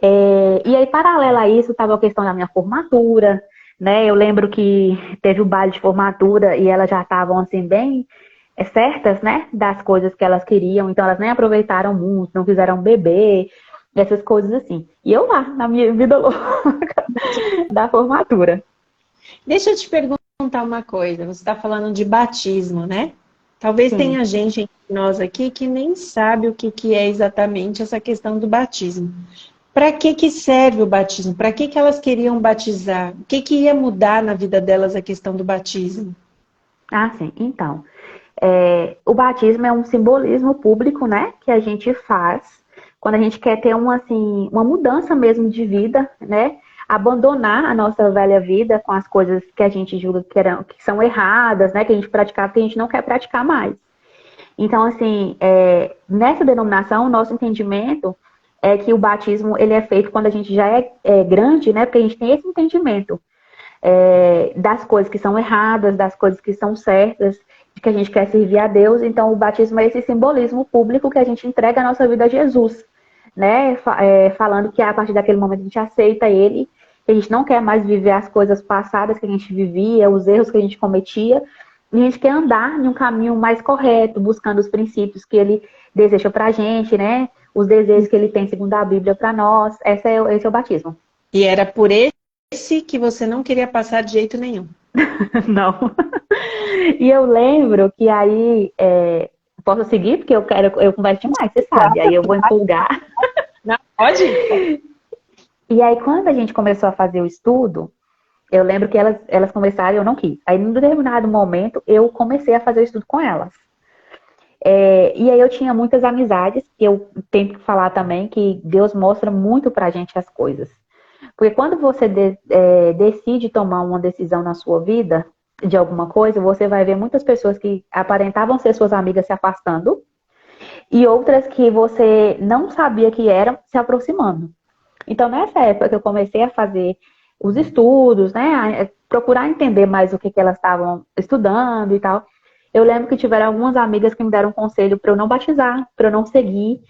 E aí, paralela a isso, estava a questão da minha formatura, né? Eu lembro que teve o baile de formatura e elas já estavam, assim, bem certas, né? Das coisas que elas queriam. Então, elas nem aproveitaram muito, não quiseram beber, essas coisas assim. E eu lá, na minha vida louca da formatura. Deixa eu te perguntar uma coisa. Você está falando de batismo, né? Talvez Sim. tenha gente entre nós aqui que nem sabe o que é exatamente essa questão do batismo. Para que serve o batismo? Para que elas queriam batizar? O que ia mudar na vida delas a questão do batismo? Ah, sim. Então, o batismo é um simbolismo público, né? Que a gente faz quando a gente quer ter uma mudança mesmo de vida, né? Abandonar a nossa velha vida com as coisas que a gente julga que são erradas, né? Que a gente praticava, que a gente não quer praticar mais. Então, assim, nessa denominação, o nosso entendimento é que o batismo ele é feito quando a gente já é grande, né? Porque a gente tem esse entendimento das coisas que são erradas, das coisas que são certas, de que a gente quer servir a Deus. Então, o batismo é esse simbolismo público que a gente entrega a nossa vida a Jesus, né? Falando que a partir daquele momento a gente aceita Ele, que a gente não quer mais viver as coisas passadas que a gente vivia, os erros que a gente cometia, e a gente quer andar em um caminho mais correto, buscando os princípios que Ele deseja pra gente, né? Os desejos que Ele tem segundo a Bíblia para nós. Esse é o batismo. E era por esse que você não queria passar de jeito nenhum. Não. E eu lembro que aí, posso seguir? Porque eu converso demais, você sabe. Aí eu vou empolgar. Não, pode? E aí, quando a gente começou a fazer o estudo, eu lembro que elas conversaram e eu não quis. Aí, num determinado momento, eu comecei a fazer o estudo com elas. E aí eu tinha muitas amizades, que eu tenho que falar também que Deus mostra muito pra gente as coisas. Porque quando você decide tomar uma decisão na sua vida, de alguma coisa, você vai ver muitas pessoas que aparentavam ser suas amigas se afastando, e outras que você não sabia que eram se aproximando. Então, nessa época que eu comecei a fazer os estudos, né, a procurar entender mais o que elas estavam estudando e tal, eu lembro que tiveram algumas amigas que me deram um conselho para eu não batizar, para eu não seguir,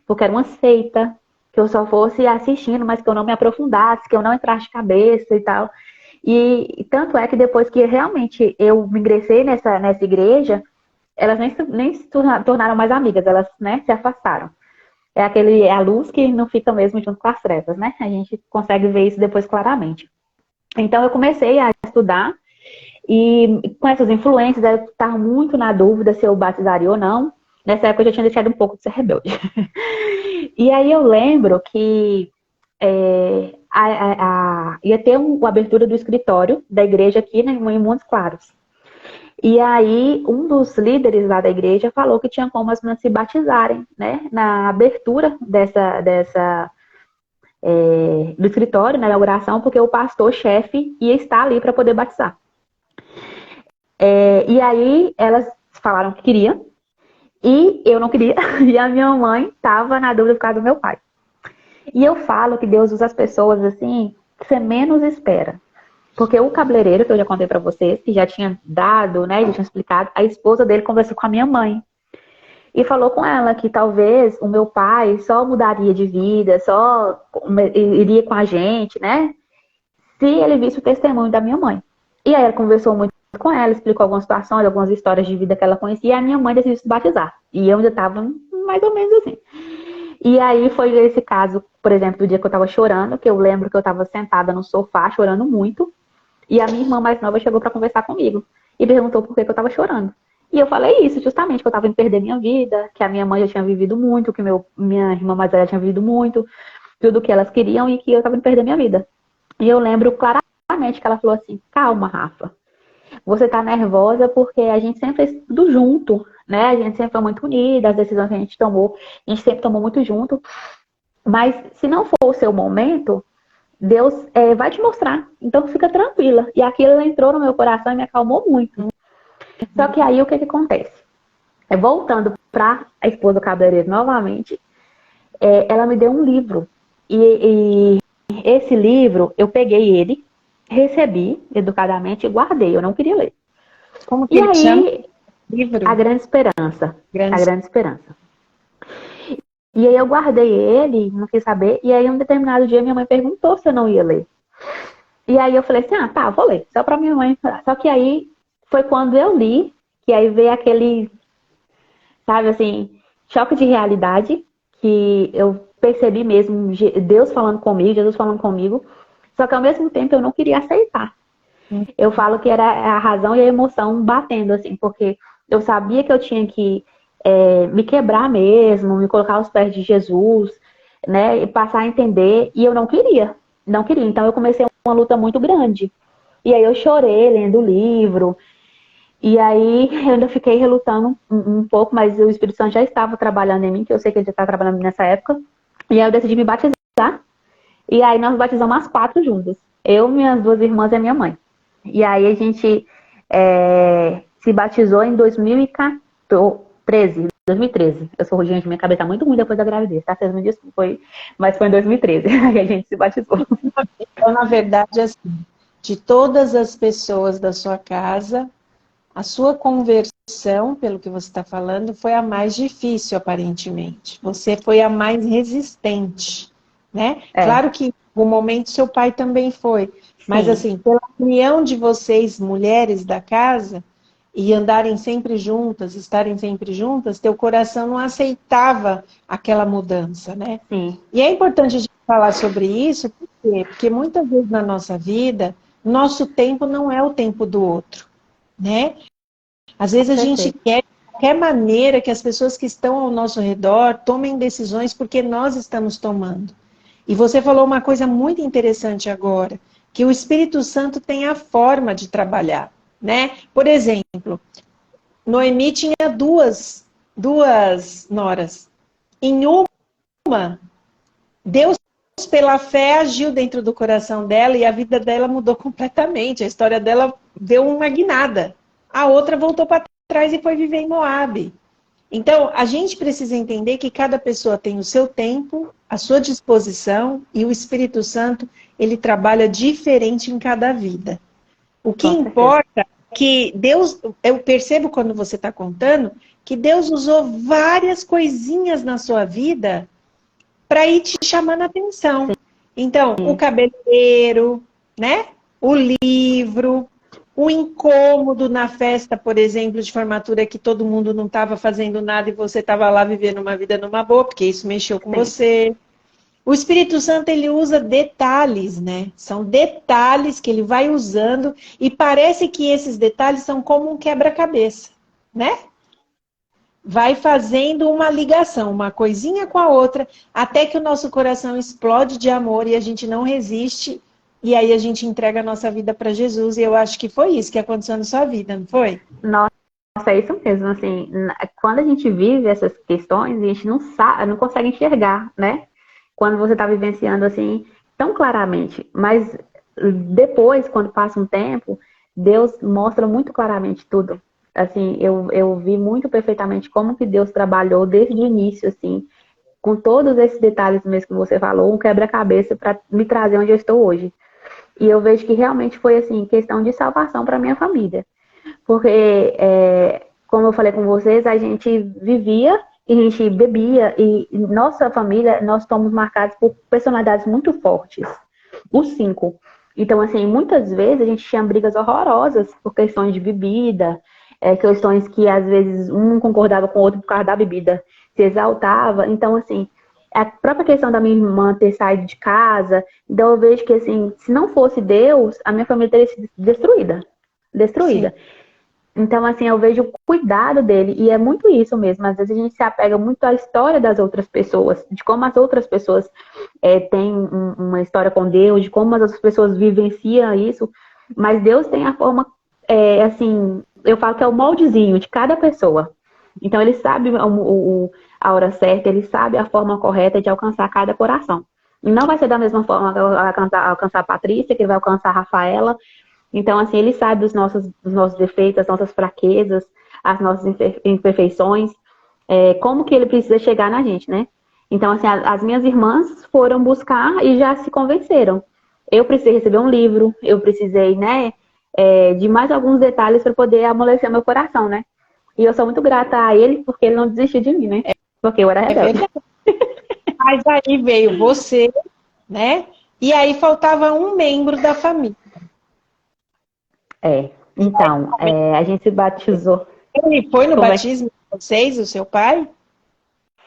porque era uma seita, que eu só fosse assistindo, mas que eu não me aprofundasse, que eu não entrasse de cabeça e tal. E tanto é que depois que realmente eu me ingressei nessa igreja, elas nem se tornaram mais amigas, elas, né, se afastaram. É a luz que não fica mesmo junto com as trevas, né? A gente consegue ver isso depois claramente. Então eu comecei a estudar e com essas influências eu estava muito na dúvida se eu batizaria ou não. Nessa época eu já tinha deixado um pouco de ser rebelde. E aí eu lembro que ia ter uma abertura do escritório da igreja aqui, né, em Montes Claros. E aí, um dos líderes lá da igreja falou que tinha como as meninas se batizarem, né? Na abertura do escritório, na inauguração, porque o pastor-chefe ia estar ali para poder batizar. E aí, elas falaram que queriam. E eu não queria, e a minha mãe estava na dúvida por causa do meu pai. E eu falo que Deus usa as pessoas assim, que você menos espera. Porque o cabeleireiro, que eu já contei pra vocês, que já tinha dado, né, já tinha explicado, a esposa dele conversou com a minha mãe. E falou com ela que talvez o meu pai só mudaria de vida, só iria com a gente, né? Se ele visse o testemunho da minha mãe. E aí ela conversou muito com ela, explicou algumas situações, algumas histórias de vida que ela conhecia, e a minha mãe decidiu se batizar. E eu ainda estava mais ou menos assim. E aí foi esse caso, por exemplo, do dia que eu estava chorando, que eu lembro que eu estava sentada no sofá chorando muito, e a minha irmã mais nova chegou para conversar comigo e perguntou por que eu estava chorando. E eu falei isso, justamente, que eu estava em perder minha vida, que a minha mãe já tinha vivido muito, que minha irmã mais velha tinha vivido muito, tudo o que elas queriam e que eu estava em perder minha vida. E eu lembro claramente que ela falou assim: calma, Rafa, você tá nervosa porque a gente sempre fez tudo junto, né? A gente sempre foi muito unida, as decisões que a gente sempre tomou muito junto. Mas se não for o seu momento, Deus vai te mostrar. Então fica tranquila. E aquilo entrou no meu coração e me acalmou muito. Só que aí o que acontece? Voltando para a esposa do cabeleireiro novamente, ela me deu um livro. E esse livro, eu peguei ele, recebi educadamente e guardei. Eu não queria ler. Como que E ele chama? aí, A Livro? Grande Esperança. A Grande. Grande Esperança. E aí eu guardei ele, não quis saber. E aí um determinado dia minha mãe perguntou se eu não ia ler. E aí eu falei assim, ah, tá, vou ler. Só pra minha mãe falar. Só que aí foi quando eu li, que aí veio aquele, sabe assim, choque de realidade, que eu percebi mesmo Deus falando comigo, Jesus falando comigo. Só que ao mesmo tempo eu não queria aceitar. Eu falo que era a razão e a emoção batendo, assim, porque eu sabia que eu tinha que me quebrar mesmo, me colocar aos pés de Jesus, né, e passar a entender, e eu não queria, não queria. Então eu comecei uma luta muito grande. E aí eu chorei lendo o livro, e aí eu ainda fiquei relutando um pouco, mas o Espírito Santo já estava trabalhando em mim, que eu sei que ele já estava trabalhando nessa época, e aí eu decidi me batizar, e aí nós batizamos as 4 juntas. Eu, minhas 2 irmãs e a minha mãe. E aí a gente se batizou em 2014, 2013. Eu sou gente, minha cabeça tá muito ruim depois da gravidez, tá? Vocês me desculpem, mas foi em 2013 que a gente se batizou. Então, na verdade, assim, de todas as pessoas da sua casa, a sua conversão, pelo que você está falando, foi a mais difícil, aparentemente. Você foi a mais resistente, né? É, Claro que em algum momento seu pai também foi, mas sim, assim, pela união de vocês, mulheres da casa, e andarem sempre juntas, estarem sempre juntas, teu coração não aceitava aquela mudança, né? sim, E é importante a gente falar sobre isso, por quê? Porque muitas vezes na nossa vida, nosso tempo não é o tempo do outro, né? Às vezes com a gente certeza. quer de qualquer maneira que as pessoas que estão ao nosso redor tomem decisões porque nós estamos tomando. E você falou uma coisa muito interessante agora, que o Espírito Santo tem a forma de trabalhar, né? Por exemplo, Noemi tinha duas noras. Em uma, Deus, pela fé, agiu dentro do coração dela e a vida dela mudou completamente. A história dela deu uma guinada. A outra voltou para trás e foi viver em Moabe. Então, a gente precisa entender que cada pessoa tem o seu tempo, a sua disposição, e o Espírito Santo, ele trabalha diferente em cada vida. O que Com certeza. importa é que Deus, eu percebo quando você está contando, que Deus usou várias coisinhas na sua vida para ir te chamando a atenção. Então, o Sim, cabeleireiro, né? O livro, o incômodo na festa, por exemplo, de formatura que todo mundo não estava fazendo nada e você estava lá vivendo uma vida numa boa, porque isso mexeu com sim. você. O Espírito Santo, ele usa detalhes, né? São detalhes que ele vai usando e parece que esses detalhes são como um quebra-cabeça, né? Vai fazendo uma ligação, uma coisinha com a outra, até que o nosso coração explode de amor e a gente não resiste, e aí a gente entrega a nossa vida para Jesus, e eu acho que foi isso que aconteceu na sua vida, não foi? Nossa, é isso mesmo, assim, quando a gente vive essas questões, a gente não sabe, não consegue enxergar, né? Quando você está vivenciando assim tão claramente, mas depois, quando passa um tempo, Deus mostra muito claramente tudo. Assim, eu vi muito perfeitamente como que Deus trabalhou desde o início, assim, com todos esses detalhes mesmo que você falou, um quebra-cabeça para me trazer onde eu estou hoje. E eu vejo que realmente foi, assim, questão de salvação para minha família. Porque, como eu falei com vocês, a gente vivia e a gente bebia. E nossa família, nós estamos marcados por personalidades muito fortes. Os cinco. Então, assim, muitas vezes a gente tinha brigas horrorosas por questões de bebida, questões que às vezes um não concordava com o outro por causa da bebida, se exaltava. Então, assim, a própria questão da minha irmã ter saído de casa, então eu vejo que, assim, se não fosse Deus, a minha família teria sido destruída. Sim. Destruída. Então, assim, eu vejo o cuidado dele, e é muito isso mesmo. Às vezes a gente se apega muito à história das outras pessoas, de como as outras pessoas têm uma história com Deus, de como as outras pessoas vivenciam isso, mas Deus tem a forma, assim, eu falo que é o moldezinho de cada pessoa. Então, ele sabe a hora certa, ele sabe a forma correta de alcançar cada coração. E não vai ser da mesma forma que alcançar a Patrícia, que ele vai alcançar a Rafaela. Então, assim, ele sabe dos nossos defeitos, das nossas fraquezas, as nossas imperfeições, como que ele precisa chegar na gente, né? Então, assim, as minhas irmãs foram buscar e já se convenceram. Eu precisei receber um livro, eu precisei, né, de mais alguns detalhes para poder amolecer meu coração, né? E eu sou muito grata a ele porque ele não desistiu de mim, né? Porque eu era É rebelde. verdade. Mas aí veio você, né? E aí faltava um membro da família. Então, a gente se batizou. Ele foi no Como é que batismo de vocês, o seu pai?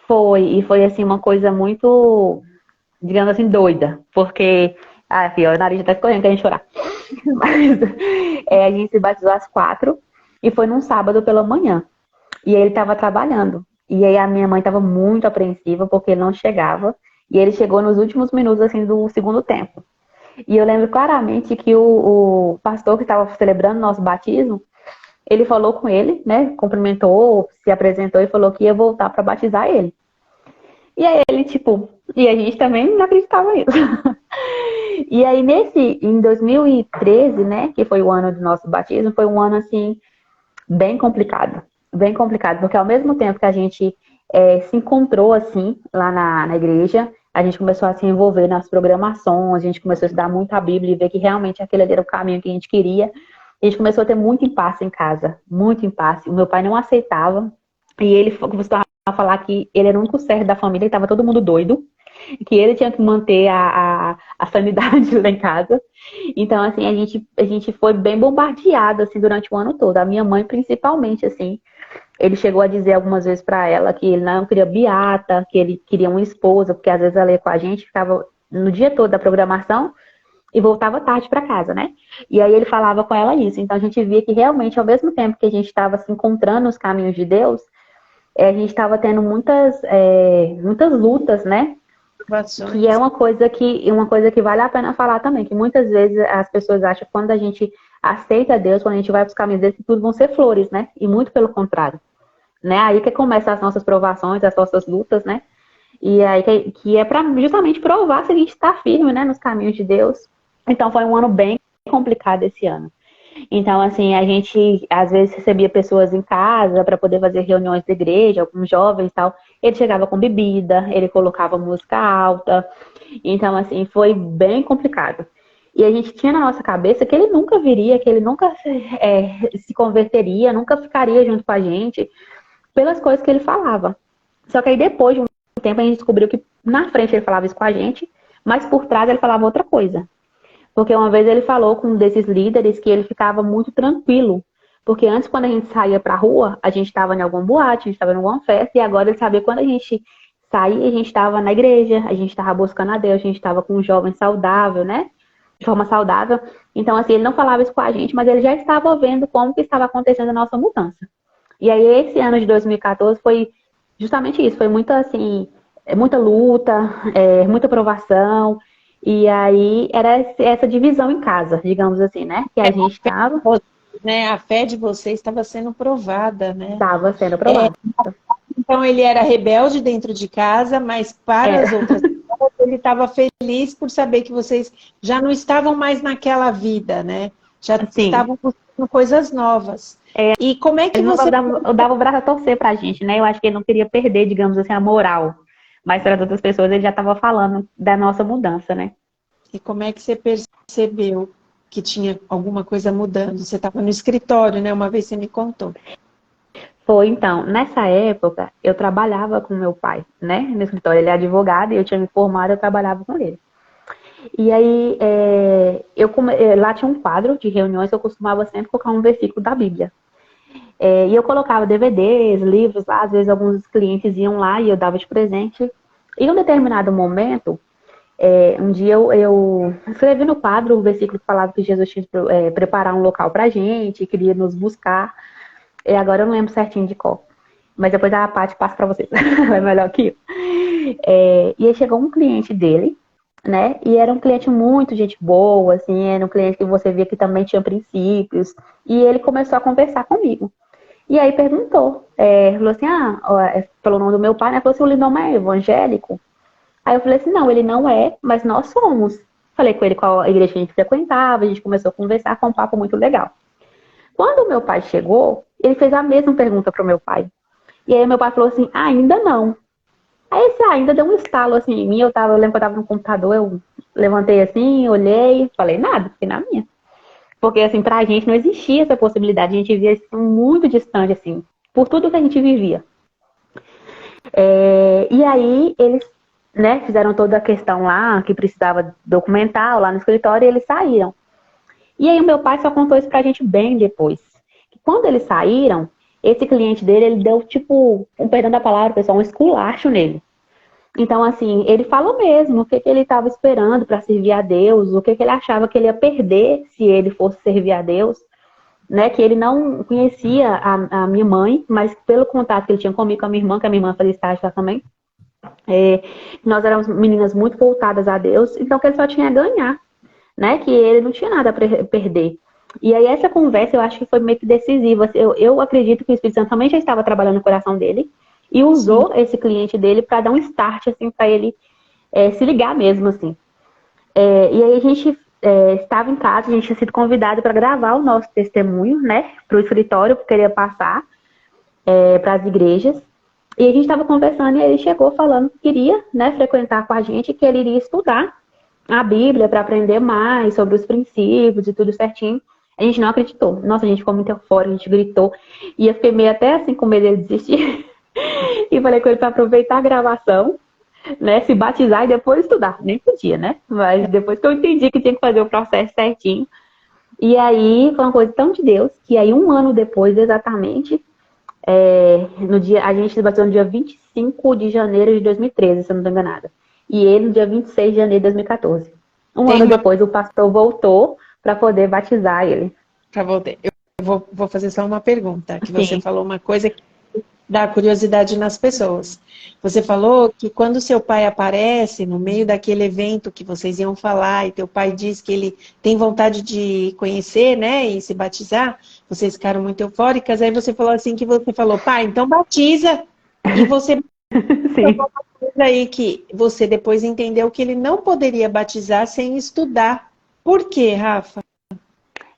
foi? E foi, assim, uma coisa muito, digamos assim, doida. Porque, filha, o nariz já tá escorrendo, querendo chorar. Mas a gente se batizou às 4 e foi num sábado pela manhã. E aí ele estava trabalhando. E aí a minha mãe estava muito apreensiva porque ele não chegava. E ele chegou nos últimos minutos, assim, do segundo tempo. E eu lembro claramente que o pastor que estava celebrando nosso batismo, ele falou com ele, né? Cumprimentou, se apresentou e falou que ia voltar para batizar ele. E aí ele, tipo, e a gente também não acreditava nisso. E aí em 2013, né, que foi o ano do nosso batismo, foi um ano, assim, bem complicado, porque ao mesmo tempo que a gente se encontrou, assim, lá na igreja, a gente começou a se envolver nas programações, a gente começou a estudar muito a Bíblia e ver que realmente aquele ali era o caminho que a gente queria. A gente começou a ter muito impasse em casa, muito impasse. O meu pai não aceitava, e ele começou a falar que ele era o único certo da família, e estava todo mundo doido, que ele tinha que manter a sanidade lá em casa. Então, assim, a gente foi bem bombardeado, assim, durante o ano todo. A minha mãe, principalmente, assim, ele chegou a dizer algumas vezes para ela que ele não queria beata, que ele queria uma esposa, porque às vezes ela ia com a gente, ficava no dia todo da programação e voltava tarde para casa, né? E aí ele falava com ela isso. Então a gente via que realmente, ao mesmo tempo que a gente estava se encontrando nos caminhos de Deus, a gente estava tendo muitas lutas, né? Que é uma coisa que vale a pena falar também, que muitas vezes as pessoas acham que quando a gente aceita Deus, quando a gente vai para os caminhos dele, que tudo vão ser flores, né? E muito pelo contrário, né? Aí que começam as nossas provações, as nossas lutas, né? E aí que é para justamente provar se a gente está firme, né, nos caminhos de Deus. Então foi um ano bem complicado esse ano. Então, assim, a gente às vezes recebia pessoas em casa para poder fazer reuniões da igreja, alguns jovens e tal. Ele chegava com bebida, ele colocava música alta. Então, assim, foi bem complicado. E a gente tinha na nossa cabeça que ele nunca viria, que ele nunca se converteria, nunca ficaria junto com a gente, pelas coisas que ele falava. Só que aí depois de um tempo a gente descobriu que na frente ele falava isso com a gente, mas por trás ele falava outra coisa. Porque uma vez ele falou com um desses líderes que ele ficava muito tranquilo. Porque antes, quando a gente saía pra rua, a gente estava em algum boate, a gente estava em alguma festa, e agora ele sabia que quando a gente saía, a gente estava na igreja, a gente estava buscando a Deus, a gente estava com um jovem saudável, né? De forma saudável. Então, assim, ele não falava isso com a gente, mas ele já estava vendo como que estava acontecendo a nossa mudança. E aí, esse ano de 2014 foi justamente isso. Foi muita, assim, muita luta, muita provação. E aí, era essa divisão em casa, digamos assim, né? Que a gente estava Né? A fé de vocês estava sendo provada, né? sendo aprovado. Então ele era rebelde dentro de casa, mas para as outras pessoas ele estava feliz por saber que vocês já não estavam mais naquela vida, né? Já Sim, estavam buscando coisas novas. E como é que Ele não você... dava o braço a torcer pra gente, né? Eu acho que ele não queria perder, digamos assim, a moral. Mas para as outras pessoas ele já estava falando da nossa mudança, né? E como é que você percebeu que tinha alguma coisa mudando? Você estava no escritório, né? Uma vez você me contou. Foi então, nessa época, eu trabalhava com meu pai, né? No escritório, ele é advogado e eu tinha me formado, eu trabalhava com ele. E aí, lá tinha um quadro de reuniões, eu costumava sempre colocar um versículo da Bíblia. E eu colocava DVDs, livros lá, às vezes alguns clientes iam lá e eu dava de presente. E em um determinado momento, um dia eu escrevi no quadro o versículo que falava que Jesus tinha que preparar um local pra gente, queria nos buscar. E agora eu não lembro certinho de qual. Mas depois a Paty passa pra vocês. É melhor que eu. E aí chegou um cliente dele, né? E era um cliente muito gente boa, assim, era um cliente que você via que também tinha princípios. E ele começou a conversar comigo. E aí perguntou, falou assim, pelo nome do meu pai, né? Falou assim, o Lindomar é evangélico? Aí eu falei assim, não, ele não é, mas nós somos. Falei com ele qual a igreja que a gente frequentava, a gente começou a conversar, foi um papo muito legal. Quando o meu pai chegou, ele fez a mesma pergunta pro meu pai. E aí meu pai falou assim, ainda não. Aí esse ainda deu um estalo assim em mim, eu lembro que eu tava no computador, eu levantei assim, olhei, falei nada, fiquei na minha. Porque assim, pra gente não existia essa possibilidade, a gente via assim, muito distante, assim, por tudo que a gente vivia. E aí eles, né, fizeram toda a questão lá, que precisava documentar lá no escritório, e eles saíram. E aí o meu pai só contou isso pra gente bem depois. Que quando eles saíram, esse cliente dele, ele deu tipo, com perdão da palavra, pessoal, um esculacho nele. Então, assim, ele falou mesmo o que ele estava esperando para servir a Deus, o que ele achava que ele ia perder se ele fosse servir a Deus, né? Que ele não conhecia a minha mãe, mas pelo contato que ele tinha comigo, com a minha irmã, que a minha irmã fazia estágio lá também, nós éramos meninas muito voltadas a Deus, então que ele só tinha a ganhar, né? Que ele não tinha nada a perder. E aí essa conversa eu acho que foi meio que decisiva. Eu acredito que o Espírito Santo também já estava trabalhando no coração dele e usou esse cliente dele para dar um start assim para ele se ligar mesmo assim. E aí a gente estava em casa, a gente tinha sido convidado para gravar o nosso testemunho, né? Para o escritório que queria passar para as igrejas. E a gente estava conversando e ele chegou falando que queria, né, frequentar com a gente, que ele iria estudar a Bíblia para aprender mais sobre os princípios e tudo certinho. A gente não acreditou. Nossa, a gente ficou muito eufórico, a gente gritou. E eu fiquei meio até assim com medo dele desistir. E falei com ele para aproveitar a gravação, né? Se batizar e depois estudar. Nem podia, né? Mas depois que eu entendi que tinha que fazer o processo certinho. E aí foi uma coisa tão de Deus, que aí um ano depois, exatamente, a gente se batizou no dia 25 de janeiro de 2013, se eu não estou enganada. E ele no dia 26 de janeiro de 2014. Um ano depois, o pastor voltou para poder batizar ele. Eu vou fazer só uma pergunta, que você Sim. falou uma coisa que dá curiosidade nas pessoas. Você falou que quando seu pai aparece no meio daquele evento que vocês iam falar e teu pai diz que ele tem vontade de conhecer, né, e se batizar, vocês ficaram muito eufóricas, aí você falou assim que você falou, pai, então batiza. E você Sim. falou uma coisa aí que você depois entendeu que ele não poderia batizar sem estudar. Por quê, Rafa?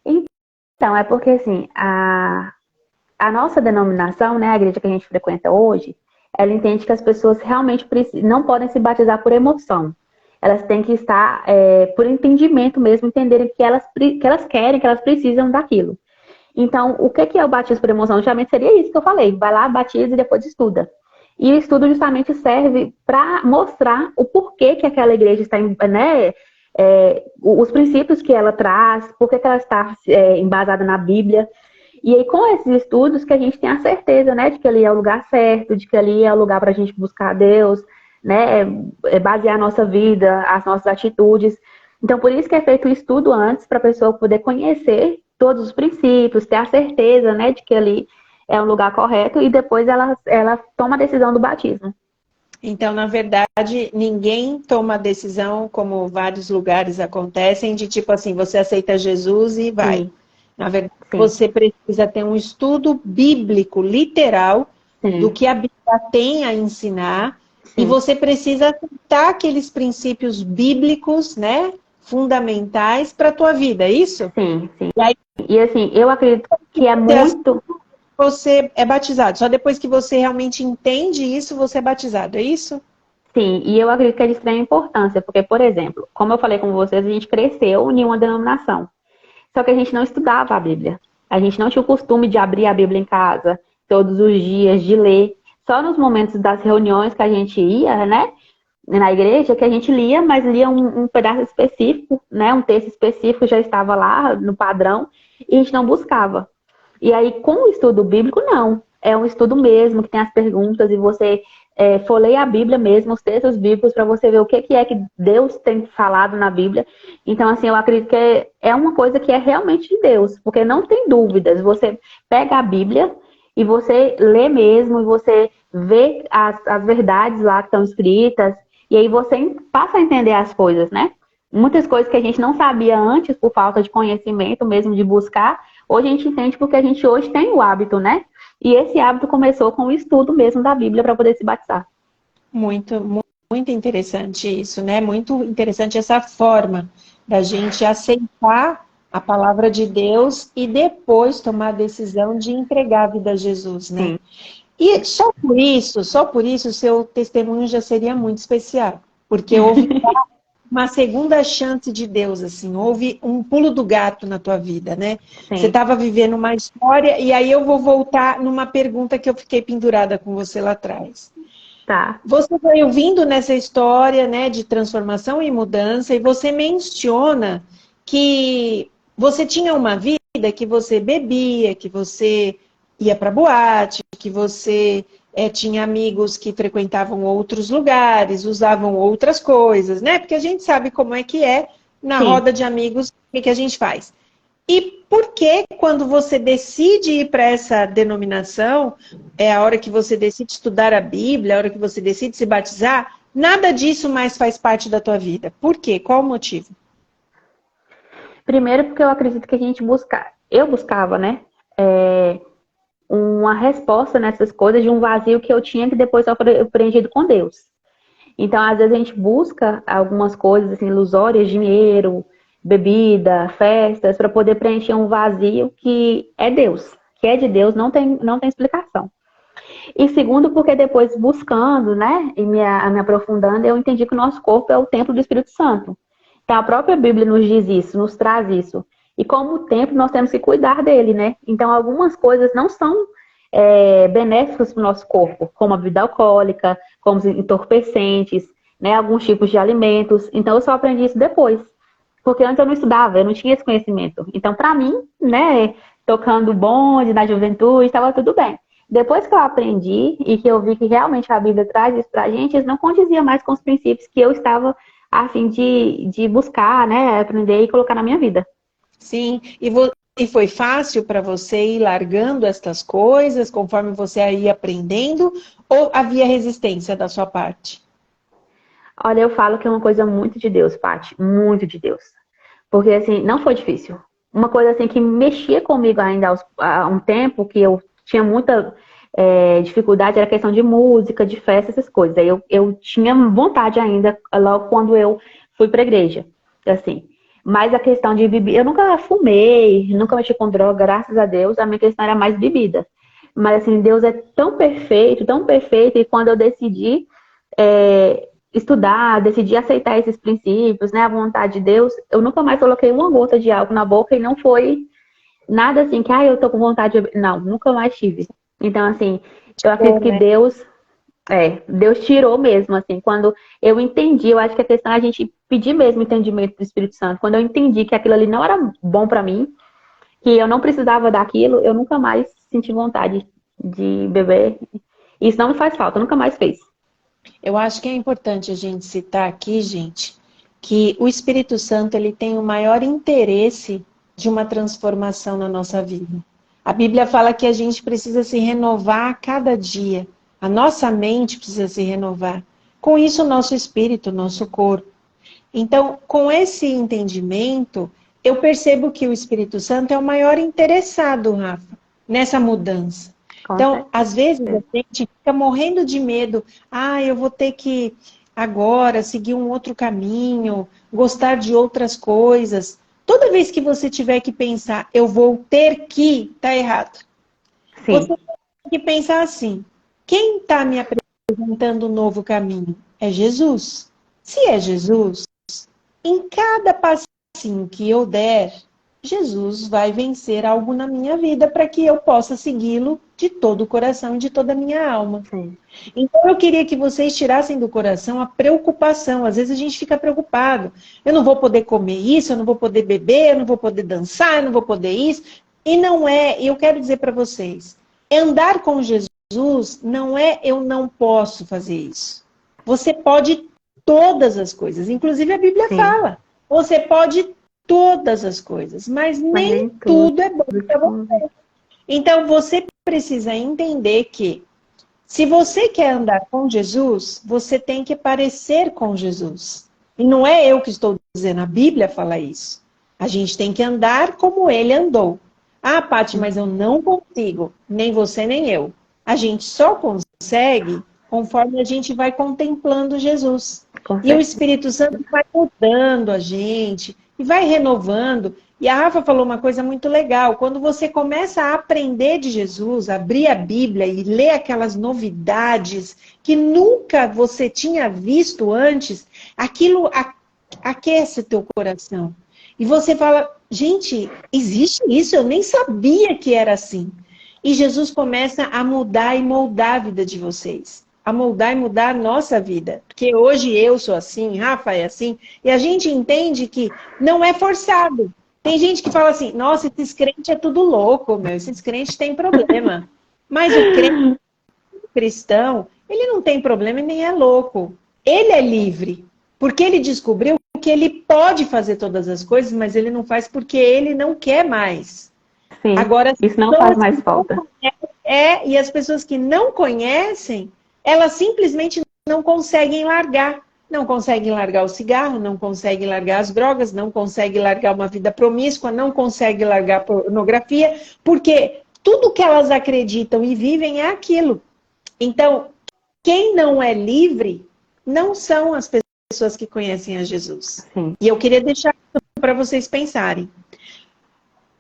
Então, é porque assim, a nossa denominação, né, a igreja que a gente frequenta hoje, ela entende que as pessoas realmente não podem se batizar por emoção. Elas têm que estar por entendimento mesmo, entenderem que elas querem, que elas precisam daquilo. Então, o que é o batismo por emoção? Justamente seria isso que eu falei. Vai lá, batiza e depois estuda. E o estudo justamente serve para mostrar o porquê que aquela igreja está, né, os princípios que ela traz, por que ela está embasada na Bíblia. E aí, com esses estudos, que a gente tem a certeza, né, de que ali é o lugar certo, de que ali é o lugar para a gente buscar a Deus, né, basear a nossa vida, as nossas atitudes. Então, por isso que é feito o estudo antes, para a pessoa poder conhecer todos os princípios, ter a certeza, né, de que ali é um lugar correto, e depois ela toma a decisão do batismo. Então, na verdade, ninguém toma a decisão, como vários lugares acontecem, de tipo assim, você aceita Jesus e vai. Sim. Na verdade, Sim. você precisa ter um estudo bíblico, literal, do que a Bíblia tem a ensinar, e você precisa aceitar aqueles princípios bíblicos, né? fundamentais para a tua vida, é isso? Sim, sim. E aí, E assim, eu acredito que é muito. você é batizado. Só depois que você realmente entende isso, você é batizado, é isso? Sim, e eu acredito que é de extrema importância, porque, por exemplo, como eu falei com vocês, a gente cresceu em uma denominação. Só que a gente não estudava a Bíblia. A gente não tinha o costume de abrir a Bíblia em casa todos os dias, de ler. Só nos momentos das reuniões que a gente ia, né, na igreja, que a gente lia, mas lia um pedaço específico, né, um texto específico já estava lá no padrão, e a gente não buscava. E aí, com o estudo bíblico, não. É um estudo mesmo, que tem as perguntas, e você folheia a Bíblia mesmo, os textos bíblicos, para você ver o que é que Deus tem falado na Bíblia. Então, assim, eu acredito que é uma coisa que é realmente de Deus, porque não tem dúvidas. Você pega a Bíblia e você lê mesmo, e você vê as verdades lá que estão escritas, e aí você passa a entender as coisas, né? Muitas coisas que a gente não sabia antes, por falta de conhecimento mesmo, de buscar, hoje a gente entende porque a gente hoje tem o hábito, né? E esse hábito começou com o estudo mesmo da Bíblia para poder se batizar. Muito interessante isso, né? Muito interessante essa forma da gente aceitar a palavra de Deus e depois tomar a decisão de entregar a vida a Jesus, né? Sim. E só por isso, o seu testemunho já seria muito especial, porque houve uma segunda chance de Deus, assim, houve um pulo do gato na tua vida, né? Você Sim. estava vivendo uma história, e aí eu vou voltar numa pergunta que eu fiquei pendurada com você lá atrás. Tá. Você vai ouvindo nessa história, né, de transformação e mudança, e você menciona que você tinha uma vida que você bebia, que você ia para boate, que você tinha amigos que frequentavam outros lugares, usavam outras coisas, né? Porque a gente sabe como é na Sim. roda de amigos, o que a gente faz. E por que, quando você decide ir para essa denominação, é a hora que você decide estudar a Bíblia, a hora que você decide se batizar, nada disso mais faz parte da tua vida? Por quê? Qual o motivo? Primeiro porque eu acredito que a gente eu buscava, né? Uma resposta nessas coisas de um vazio que eu tinha que depois eu preenchido com Deus. Então, às vezes a gente busca algumas coisas assim, ilusórias, dinheiro, bebida, festas, para poder preencher um vazio que é Deus, que é de Deus, não tem explicação. E segundo, porque depois buscando, né, e me aprofundando, eu entendi que o nosso corpo é o templo do Espírito Santo. Então, a própria Bíblia nos diz isso, nos traz isso. E como templo, nós temos que cuidar dele, né? Então, algumas coisas não são benéficas para o nosso corpo, como a bebida alcoólica, como os entorpecentes, né, alguns tipos de alimentos. Então, eu só aprendi isso depois. Porque antes eu não estudava, eu não tinha esse conhecimento. Então, para mim, né, tocando bonde na juventude, estava tudo bem. Depois que eu aprendi e que eu vi que realmente a Bíblia traz isso pra gente, isso não condizia mais com os princípios que eu estava a fim de buscar, né, aprender e colocar na minha vida. Sim, e foi fácil para você ir largando estas coisas conforme você ia aprendendo, ou havia resistência da sua parte? Olha, eu falo que é uma coisa muito de Deus, Paty, muito de Deus. Porque, assim, não foi difícil. Uma coisa, assim, que mexia comigo ainda há um tempo, que eu tinha muita dificuldade, era a questão de música, de festa, essas coisas. Aí eu tinha vontade ainda, logo quando eu fui pra igreja, assim. Mas a questão de beber, eu nunca fumei, nunca mexi com droga, graças a Deus, a minha questão era mais bebida. Mas, assim, Deus é tão perfeito, e quando eu decidi estudar, decidi aceitar esses princípios, né, a vontade de Deus, eu nunca mais coloquei uma gota de álcool na boca e não foi nada assim que, eu tô com vontade de... Não, nunca mais tive. Então, assim, eu acredito Bom, que né? Deus tirou mesmo, assim, quando eu entendi, eu acho que a questão é a gente pedir mesmo o entendimento do Espírito Santo. Quando eu entendi que aquilo ali não era bom pra mim, que eu não precisava daquilo, eu nunca mais senti vontade de beber. Isso não me faz falta, nunca mais fez. Eu acho que é importante a gente citar aqui, gente, que o Espírito Santo ele tem o maior interesse de uma transformação na nossa vida. A Bíblia fala que a gente precisa se renovar a cada dia. A nossa mente precisa se renovar. Com isso, o nosso espírito, o nosso corpo. Então, com esse entendimento, eu percebo que o Espírito Santo é o maior interessado, Rafa, nessa mudança. Com Então, às vezes a certeza. gente fica morrendo de medo. Eu vou ter que agora, seguir um outro caminho, gostar de outras coisas. Toda vez que você tiver que pensar, eu vou ter que, tá errado. Você Sim, tem que pensar assim: quem está me apresentando um novo caminho? É Jesus. Se é Jesus, em cada passinho que eu der, Jesus vai vencer algo na minha vida para que eu possa segui-lo de todo o coração e de toda a minha alma. sim, Então eu queria que vocês tirassem do coração a preocupação. Às vezes a gente fica preocupado. Eu não vou poder comer isso, eu não vou poder beber, eu não vou poder dançar, eu não vou poder isso. E não é, eu quero dizer para vocês, andar com Jesus não é eu não posso fazer isso. Você pode todas as coisas. Inclusive a Bíblia sim. fala. Você pode todas as coisas, mas Mas nem nem tudo tudo é bom te para você. convém. Então você precisa entender que se você quer andar com Jesus, você tem que parecer com Jesus. E não é eu que estou dizendo, a Bíblia fala isso. A gente tem que andar como ele andou. Ah, Paty, mas eu não consigo, nem você nem eu. A gente só consegue conforme a gente vai contemplando Jesus. Com E o certeza. Espírito Santo vai mudando a gente e vai renovando. E a Rafa falou uma coisa muito legal. Quando você começa a aprender de Jesus, abrir a Bíblia e ler aquelas novidades que nunca você tinha visto antes, aquilo aquece teu coração. E você fala, gente, existe isso? Eu nem sabia que era assim. E Jesus começa a mudar e moldar a vida de vocês. A moldar e mudar a nossa vida. Porque hoje eu sou assim, Rafa é assim, e a gente entende que não é forçado. Tem gente que fala assim, nossa, esses crentes é tudo louco, meu, esses crentes têm problema. Mas o crente cristão, ele não tem problema e nem é louco. Ele é livre, porque ele descobriu que ele pode fazer todas as coisas, mas ele não faz porque ele não quer mais. Sim, Agora, as isso não faz pessoas mais que não falta. conhecem, e as pessoas que não conhecem, elas simplesmente não conseguem largar. Não conseguem largar o cigarro, não conseguem largar as drogas, não conseguem largar uma vida promíscua, não conseguem largar a pornografia, porque tudo que elas acreditam e vivem é aquilo. Então, quem não é livre não são as pessoas que conhecem a Jesus. Sim, E eu queria deixar para vocês pensarem.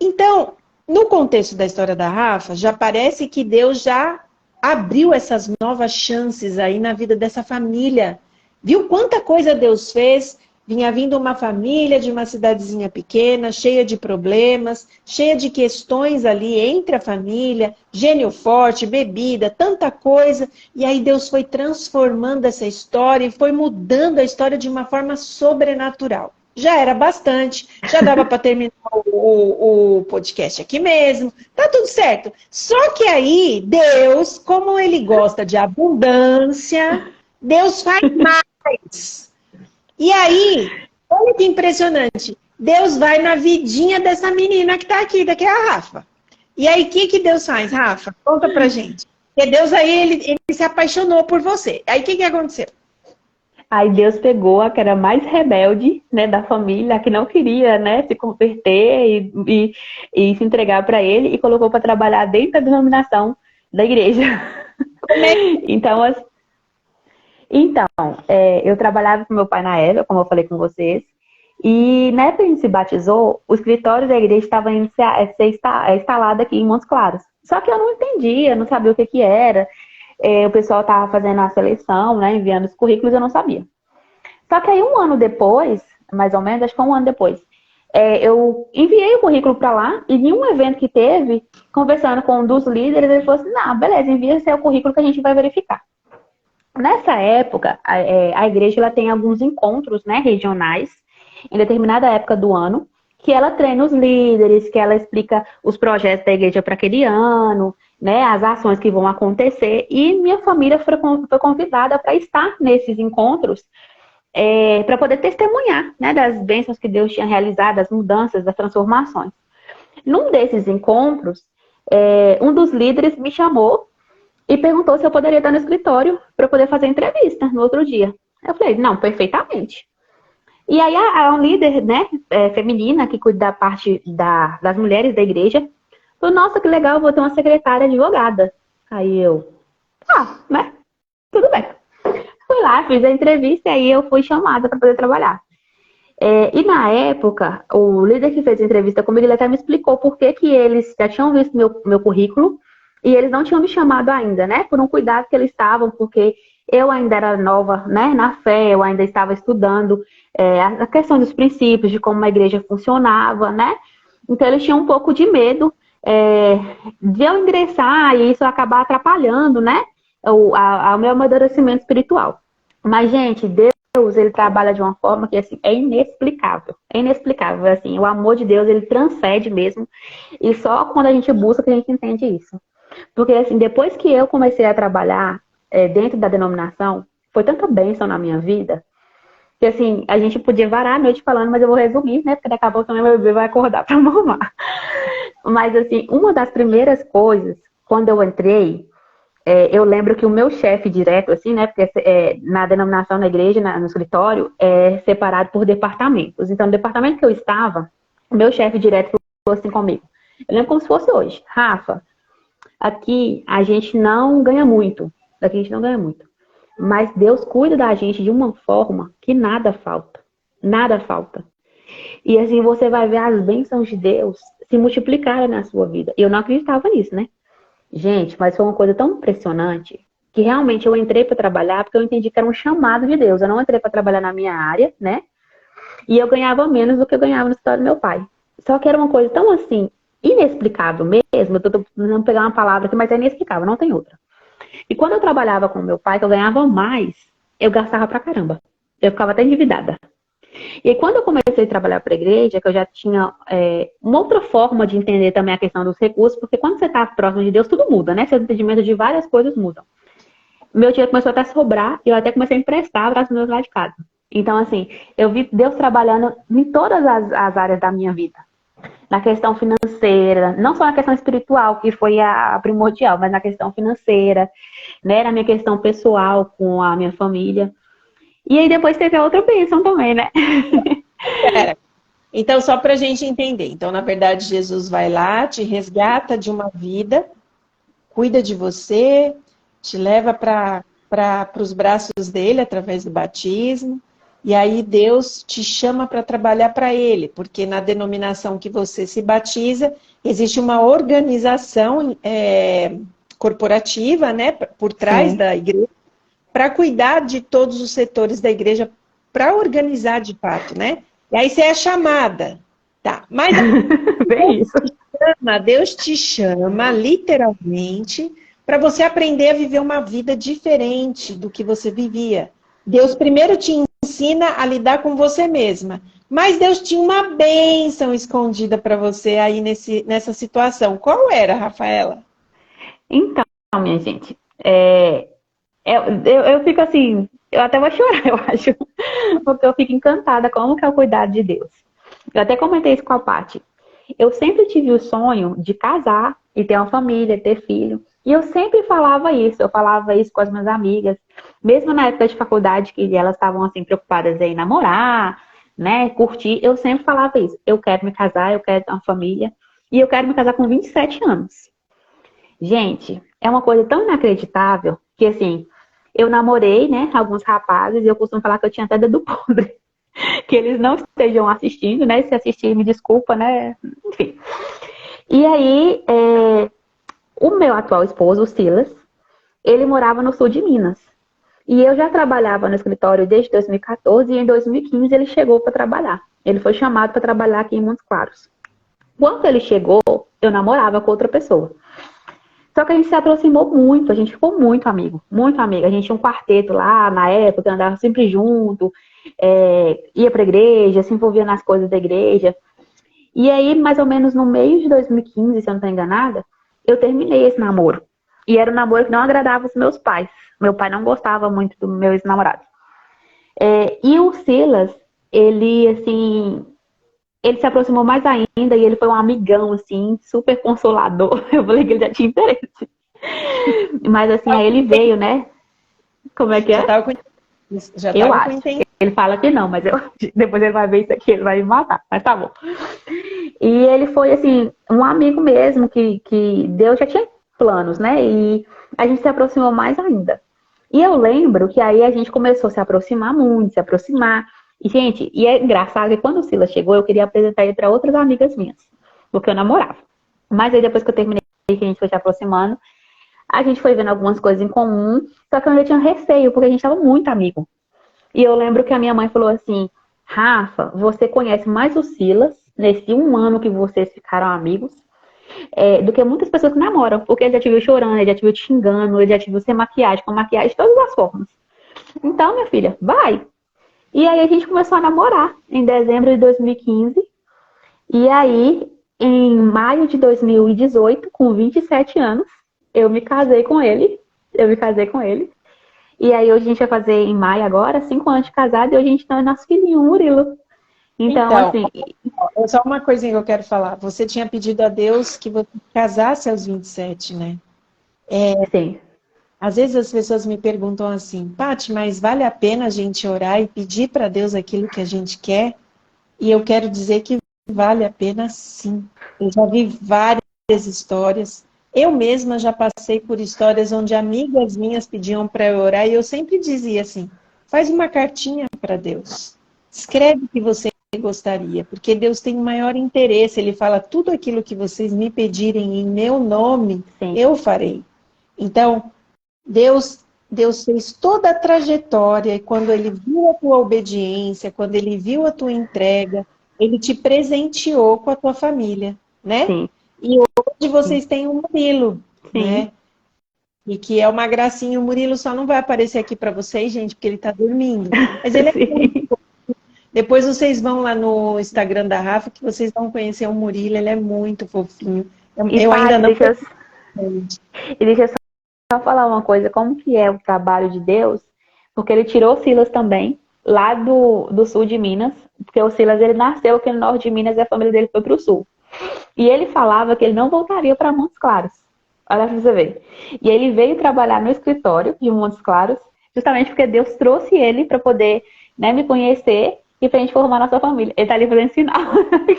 Então, no contexto da história da Rafa, já parece que Deus já abriu essas novas chances aí na vida dessa família. Viu quanta coisa Deus fez? Vinha vindo uma família de uma cidadezinha pequena, cheia de problemas, cheia de questões ali entre a família, gênio forte, bebida, tanta coisa. E aí Deus foi transformando essa história e foi mudando a história de uma forma sobrenatural. Já era bastante, já dava para terminar o podcast aqui mesmo, tá tudo certo. Só que aí, Deus, como ele gosta de abundância, Deus faz mais. E aí, olha que impressionante, Deus vai na vidinha dessa menina que tá aqui, daqui é a Rafa. E aí, o que Deus faz, Rafa? Conta pra gente. Porque Deus aí, ele se apaixonou por você. Aí, o que aconteceu? aí Deus pegou a que era mais rebelde, né, da família, a que não queria, né, se converter e se entregar para ele e colocou para trabalhar dentro da denominação da igreja. Como é que Então, então eu trabalhava com meu pai na época, como eu falei com vocês, e na época que a gente se batizou, o escritório da igreja estava indo ser instalado aqui em Montes Claros. Só que eu não entendia, não sabia o que que era. O pessoal estava fazendo a seleção, né, enviando os currículos, eu não sabia. Só que aí um ano depois, mais ou menos, acho que foi um ano depois, eu enviei o currículo para lá e em um evento que teve, conversando com um dos líderes, ele falou assim, não, beleza, envia seu currículo que a gente vai verificar. Nessa época, a igreja ela tem alguns encontros, né, regionais, em determinada época do ano, que ela treina os líderes, que ela explica os projetos da igreja para aquele ano, né, as ações que vão acontecer. E minha família foi convidada para estar nesses encontros, para poder testemunhar, né, das bênçãos que Deus tinha realizado, das mudanças, das transformações. Num desses encontros, um dos líderes me chamou e perguntou se eu poderia estar no escritório para poder fazer entrevista no outro dia. Eu falei, não, perfeitamente. E aí um líder, né, feminina, que cuida da parte das mulheres da igreja, falou, nossa, que legal, eu vou ter uma secretária advogada. Aí eu, né, tudo bem. fui lá, fiz a entrevista e aí eu fui chamada para poder trabalhar. E na época, o líder que fez a entrevista comigo, ele até me explicou por que que eles já tinham visto meu currículo e eles não tinham me chamado ainda, né? Por um cuidado que eles estavam, porque eu ainda era nova, né? Na fé, eu ainda estava estudando a questão dos princípios, de como a igreja funcionava, né? Então eles tinham um pouco de medo de eu ingressar e isso acabar atrapalhando, né? O meu amadurecimento espiritual. Mas, gente, Deus, ele trabalha de uma forma que, assim, é inexplicável. É inexplicável, assim. O amor de Deus, ele transcende mesmo. E só quando a gente busca que a gente entende isso. Porque, assim, depois que eu comecei a trabalhar dentro da denominação, foi tanta bênção na minha vida, que, assim, a gente podia varar a noite falando, mas eu vou resumir, né? Porque daqui a pouco também meu bebê vai acordar pra mamar. Mas, assim, uma das primeiras coisas, quando eu entrei, eu lembro que o meu chefe direto, assim, né? Porque na denominação, na igreja, no escritório, é separado por departamentos. Então, no departamento que eu estava, o meu chefe direto falou assim comigo. Eu lembro como se fosse hoje. Rafa, aqui a gente não ganha muito. Daqui a gente não ganha muito. Mas Deus cuida da gente de uma forma que nada falta. Nada falta. E assim, você vai ver as bênçãos de Deus se multiplicarem na sua vida. E eu não acreditava nisso, né? Gente, mas foi uma coisa tão impressionante que realmente eu entrei para trabalhar porque eu entendi que era um chamado de Deus. Eu não entrei para trabalhar na minha área, né? E eu ganhava menos do que eu ganhava no escritório do meu pai. Só que era uma coisa tão assim, inexplicável mesmo. Eu tô tentando pegar uma palavra aqui, mas é inexplicável, não tem outra. E quando eu trabalhava com meu pai, que eu ganhava mais, eu gastava pra caramba. Eu ficava até endividada. E aí, quando eu comecei a trabalhar para a igreja, que eu já tinha uma outra forma de entender também a questão dos recursos, porque quando você está próximo de Deus, tudo muda, né? Seu entendimento de várias coisas mudam. Meu dinheiro começou até a sobrar e eu até comecei a emprestar para os meus lá de casa. Então, assim, eu vi Deus trabalhando em todas as áreas da minha vida. Na questão financeira, não só na questão espiritual, que foi a primordial, mas na questão financeira, né? Na minha questão pessoal com a minha família. E aí depois teve a outra bênção também, né? Pera. Então, só para a gente entender. Então, na verdade, Jesus vai lá, te resgata de uma vida, cuida de você, te leva para os braços dele através do batismo. E aí Deus te chama para trabalhar para ele, porque na denominação que você se batiza, existe uma organização corporativa, né, por trás Sim. da igreja, para cuidar de todos os setores da igreja, para organizar de fato, né? E aí você é chamada, tá? Mas Bem isso. Deus te chama, literalmente, para você aprender a viver uma vida diferente do que você vivia. Deus primeiro te ensina a lidar com você mesma, mas Deus tinha uma bênção escondida para você aí nessa situação. Qual era, Rafaela? Então, minha gente, eu fico assim, eu até vou chorar, eu acho, porque eu fico encantada como que é o cuidado de Deus. Eu até comentei isso com a Paty. Eu sempre tive o sonho de casar e ter uma família, ter filho. E eu sempre falava isso, eu falava isso com as minhas amigas, mesmo na época de faculdade, que elas estavam assim preocupadas em namorar, né, curtir, eu sempre falava isso. Eu quero me casar, eu quero ter uma família, e eu quero me casar com 27 anos. Gente, é uma coisa tão inacreditável que assim, eu namorei, né, alguns rapazes e eu costumo falar que eu tinha até dedo podre. Que eles não estejam assistindo, né? Se assistir, me desculpa, né? Enfim. E aí, o meu atual esposo, o Silas, ele morava no sul de Minas. E eu já trabalhava no escritório desde 2014 e em 2015 ele chegou para trabalhar. Ele foi chamado para trabalhar aqui em Montes Claros. Quando ele chegou, eu namorava com outra pessoa. Só que a gente se aproximou muito, a gente ficou muito amigo, muito amigo. A gente tinha um quarteto lá na época, andava sempre junto, ia pra igreja, se envolvia nas coisas da igreja. E aí, mais ou menos no meio de 2015, se eu não estou enganada, eu terminei esse namoro. E era um namoro que não agradava os meus pais. Meu pai não gostava muito do meu ex-namorado. E o Silas, ele, assim, ele se aproximou mais ainda e ele foi um amigão, assim, super consolador. Eu falei que ele já tinha interesse. Mas, assim, aí ele veio, né? Como é que Já é? estava com Eu acho. Ele fala que não, mas depois ele vai ver isso aqui, ele vai me matar. Mas tá bom. E ele foi, assim, um amigo mesmo, que Deus já tinha planos, né? E a gente se aproximou mais ainda. E eu lembro que aí a gente começou a se aproximar muito, se aproximar. E, gente, e é engraçado que quando o Silas chegou, eu queria apresentar ele para outras amigas minhas, porque eu namorava. Mas aí depois que eu terminei, que a gente foi se aproximando, a gente foi vendo algumas coisas em comum, só que eu ainda tinha receio, porque a gente estava muito amigo. E eu lembro que a minha mãe falou assim, Rafa, você conhece mais o Silas nesse 1 ano que vocês ficaram amigos, do que muitas pessoas que namoram, porque ele já te viu chorando, ele já te viu te xingando, ele já te viu sem maquiagem, com maquiagem de todas as formas. Então, minha filha, vai! E aí a gente começou a namorar em dezembro de 2015. E aí, em maio de 2018, com 27 anos, eu me casei com ele. Eu me casei com ele. E aí hoje a gente vai fazer em maio agora, 5 anos de casado, e hoje a gente tem o nosso filhinho, Murilo. Então, Então, assim, é só uma coisinha que eu quero falar. Você tinha pedido a Deus que você casasse aos 27, né? sim, Às vezes as pessoas me perguntam assim, Paty, mas vale a pena a gente orar e pedir para Deus aquilo que a gente quer? E eu quero dizer que vale a pena sim. Eu já vi várias histórias. Eu mesma já passei por histórias onde amigas minhas pediam para eu orar e eu sempre dizia assim: faz uma cartinha para Deus. Escreve o que você gostaria, porque Deus tem maior interesse. Ele fala: tudo aquilo que vocês me pedirem em meu nome, sim, eu farei. Então, Deus fez toda a trajetória e quando ele viu a tua obediência, quando ele viu a tua entrega, ele te presenteou com a tua família, né? sim, E hoje sim, vocês têm um Murilo, sim, né? E que é uma gracinha. O Murilo só não vai aparecer aqui para vocês, gente, porque ele tá dormindo. Mas ele é muito. sim. Depois vocês vão lá no Instagram da Rafa que vocês vão conhecer o Murilo, ele é muito fofinho. Eu, E, eu ainda Paty, não deixa eu só falar uma coisa, como que é o trabalho de Deus, porque ele tirou o Silas também, lá do sul de Minas, porque o Silas, ele nasceu aqui no norte de Minas e a família dele foi pro sul. E ele falava que ele não voltaria para Montes Claros. Olha pra você ver. E ele veio trabalhar no escritório de Montes Claros, justamente porque Deus trouxe ele para poder, né, me conhecer e pra gente formar nossa família. Ele tá ali fazendo sinal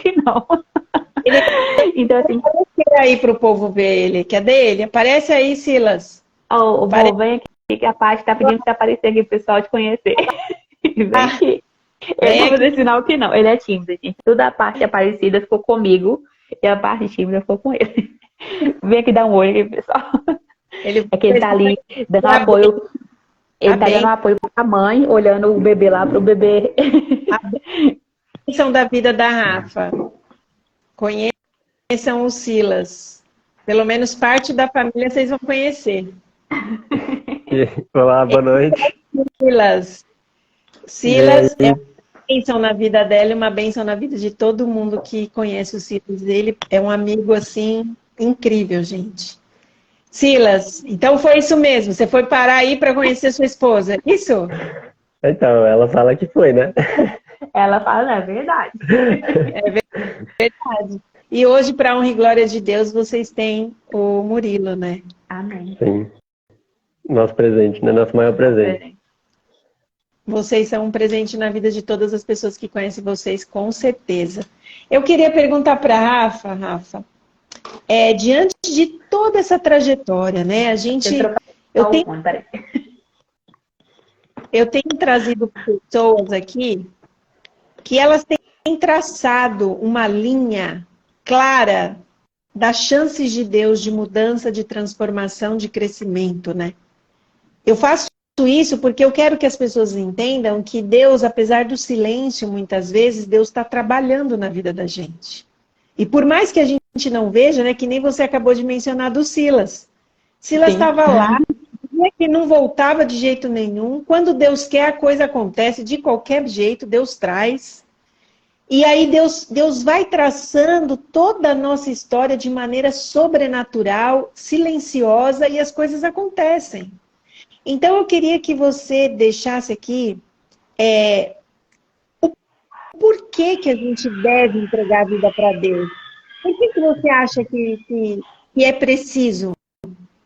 que não. Ele Então, assim, quer aí para o povo ver ele. Cadê ele? Aparece aí, Silas. ô, vô, Aparece. vem aqui que a Paty tá pedindo pra você aparecer aqui pro pessoal te conhecer. Vem Ah, aqui. Ele vem tá aqui. fazendo sinal que não. Ele é tímido, gente. Toda a parte aparecida ficou comigo e a parte tímida ficou com ele. Vem aqui dar um oi aqui, pessoal. Ele É que ele tá ali dando a apoio. a Ele tá dando apoio pra mãe, olhando o bebê lá pro bebê. bênção da vida da Rafa. Conheçam o Silas. Pelo menos parte da família vocês vão conhecer. Olá, boa noite. Silas. E Silas é uma aí? bênção na vida dela e uma bênção na vida de todo mundo que conhece o Silas. Ele é um amigo, assim, incrível, gente. Silas, então foi isso mesmo. Você foi parar aí para conhecer sua esposa. Isso? Então, ela fala que foi, né? Ela fala, é verdade. Verdade. E hoje, para honra e glória de Deus, vocês têm o Murilo, né? Amém. Sim. Nosso presente, né? Nosso maior presente. Vocês são um presente na vida de todas as pessoas que conhecem vocês, com certeza. Eu queria perguntar para a Rafa, diante de toda essa trajetória, né? Deixa eu trocar Eu o tenho, fone, peraí. eu tenho trazido pessoas aqui que elas têm traçado uma linha clara das chances de Deus de mudança, de transformação, de crescimento, né? Eu faço isso porque eu quero que as pessoas entendam que Deus, apesar do silêncio, muitas vezes, Deus está trabalhando na vida da gente. E por mais que a gente não veja, né, que nem você acabou de mencionar do Silas. Silas Sim. estava lá, que não voltava de jeito nenhum. Quando Deus quer, a coisa acontece de qualquer jeito, Deus traz. E aí Deus vai traçando toda a nossa história de maneira sobrenatural, silenciosa, e as coisas acontecem. Então eu queria que você deixasse aqui o porquê que a gente deve entregar a vida para Deus. Por que você acha que é preciso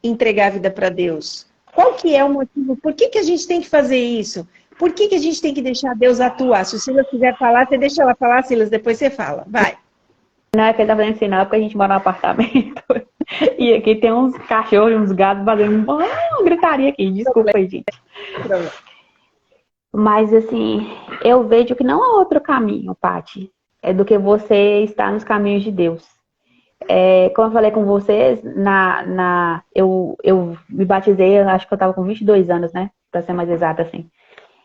entregar a vida para Deus? Qual que é o motivo? Por que a gente tem que fazer isso? Por que a gente tem que deixar Deus atuar? Se o Silas quiser falar, você deixa ela falar, Silas, depois você fala. Vai. Não é que ele tá fazendo sinal, porque a gente mora num apartamento. E aqui tem uns cachorros e uns gatos fazendo uma gritaria aqui. Desculpa aí, gente. Mas, assim, eu vejo que não há outro caminho, Paty, do que você estar nos caminhos de Deus. Como eu falei com vocês, eu me batizei, acho que eu estava com 22 anos, né? Para ser mais exata, assim.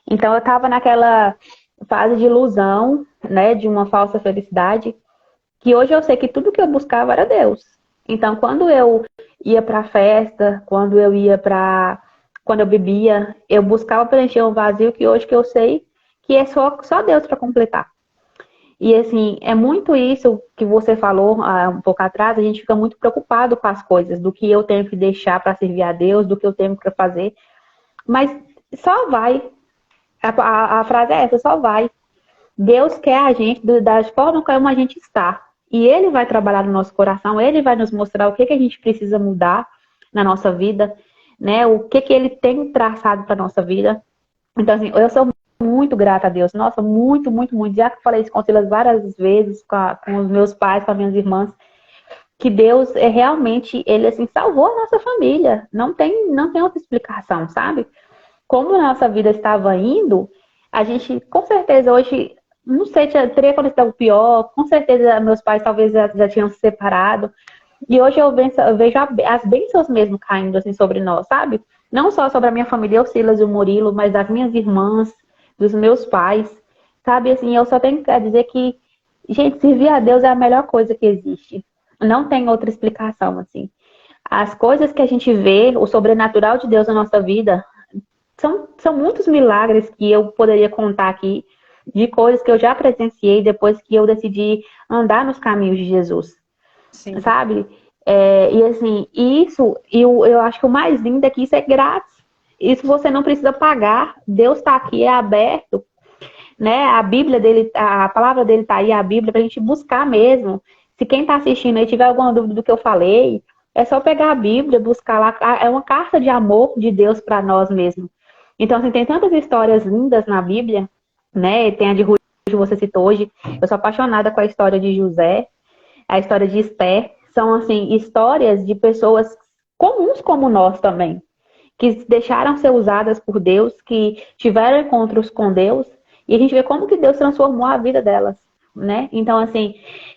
Então, eu estava naquela fase de ilusão, né? De uma falsa felicidade, que hoje eu sei que tudo que eu buscava era Deus. Então, quando eu ia para festa, quando eu bebia, eu buscava preencher um vazio que hoje que eu sei que é só Deus para completar. E assim, é muito isso que você falou um pouco atrás, a gente fica muito preocupado com as coisas, do que eu tenho que deixar para servir a Deus, do que eu tenho que fazer. Mas só vai. A frase é essa, só vai. Deus quer a gente da forma como a gente está. E Ele vai trabalhar no nosso coração, Ele vai nos mostrar o que a gente precisa mudar na nossa vida, né? O que Ele tem traçado para nossa vida. Então, assim, eu sou muito grata a Deus. Nossa, muito, muito, muito. Já que falei isso com Silas várias vezes, com os meus pais, com as minhas irmãs, que Deus realmente, Ele, assim, salvou a nossa família. Não tem outra explicação, sabe? Como a nossa vida estava indo, a gente, com certeza, hoje, não sei, teria acontecido o pior, com certeza meus pais talvez já tinham se separado, e hoje eu vejo as bênçãos mesmo caindo assim sobre nós, sabe? Não só sobre a minha família, o Silas e o Murilo, mas das minhas irmãs, dos meus pais, sabe? Assim, eu só tenho que dizer que, gente, servir a Deus é a melhor coisa que existe. Não tem outra explicação, assim. As coisas que a gente vê, o sobrenatural de Deus na nossa vida, são muitos milagres que eu poderia contar aqui, de coisas que eu já presenciei depois que eu decidi andar nos caminhos de Jesus. Sim. Sabe? E assim, eu acho que o mais lindo é que isso é grátis. Isso você não precisa pagar. Deus está aqui, é aberto, né? A Bíblia dele, a palavra dele está aí, a Bíblia, para a gente buscar mesmo. Se quem está assistindo aí tiver alguma dúvida do que eu falei, é só pegar a Bíblia, buscar lá. É uma carta de amor de Deus para nós mesmos. Então, assim, tem tantas histórias lindas na Bíblia, né? Tem a de Ruth, que você citou hoje. Eu sou apaixonada com a história de José, a história de Esther. São, assim, histórias de pessoas comuns como nós também, que deixaram ser usadas por Deus, que tiveram encontros com Deus, e a gente vê como que Deus transformou a vida delas, né? Então, assim,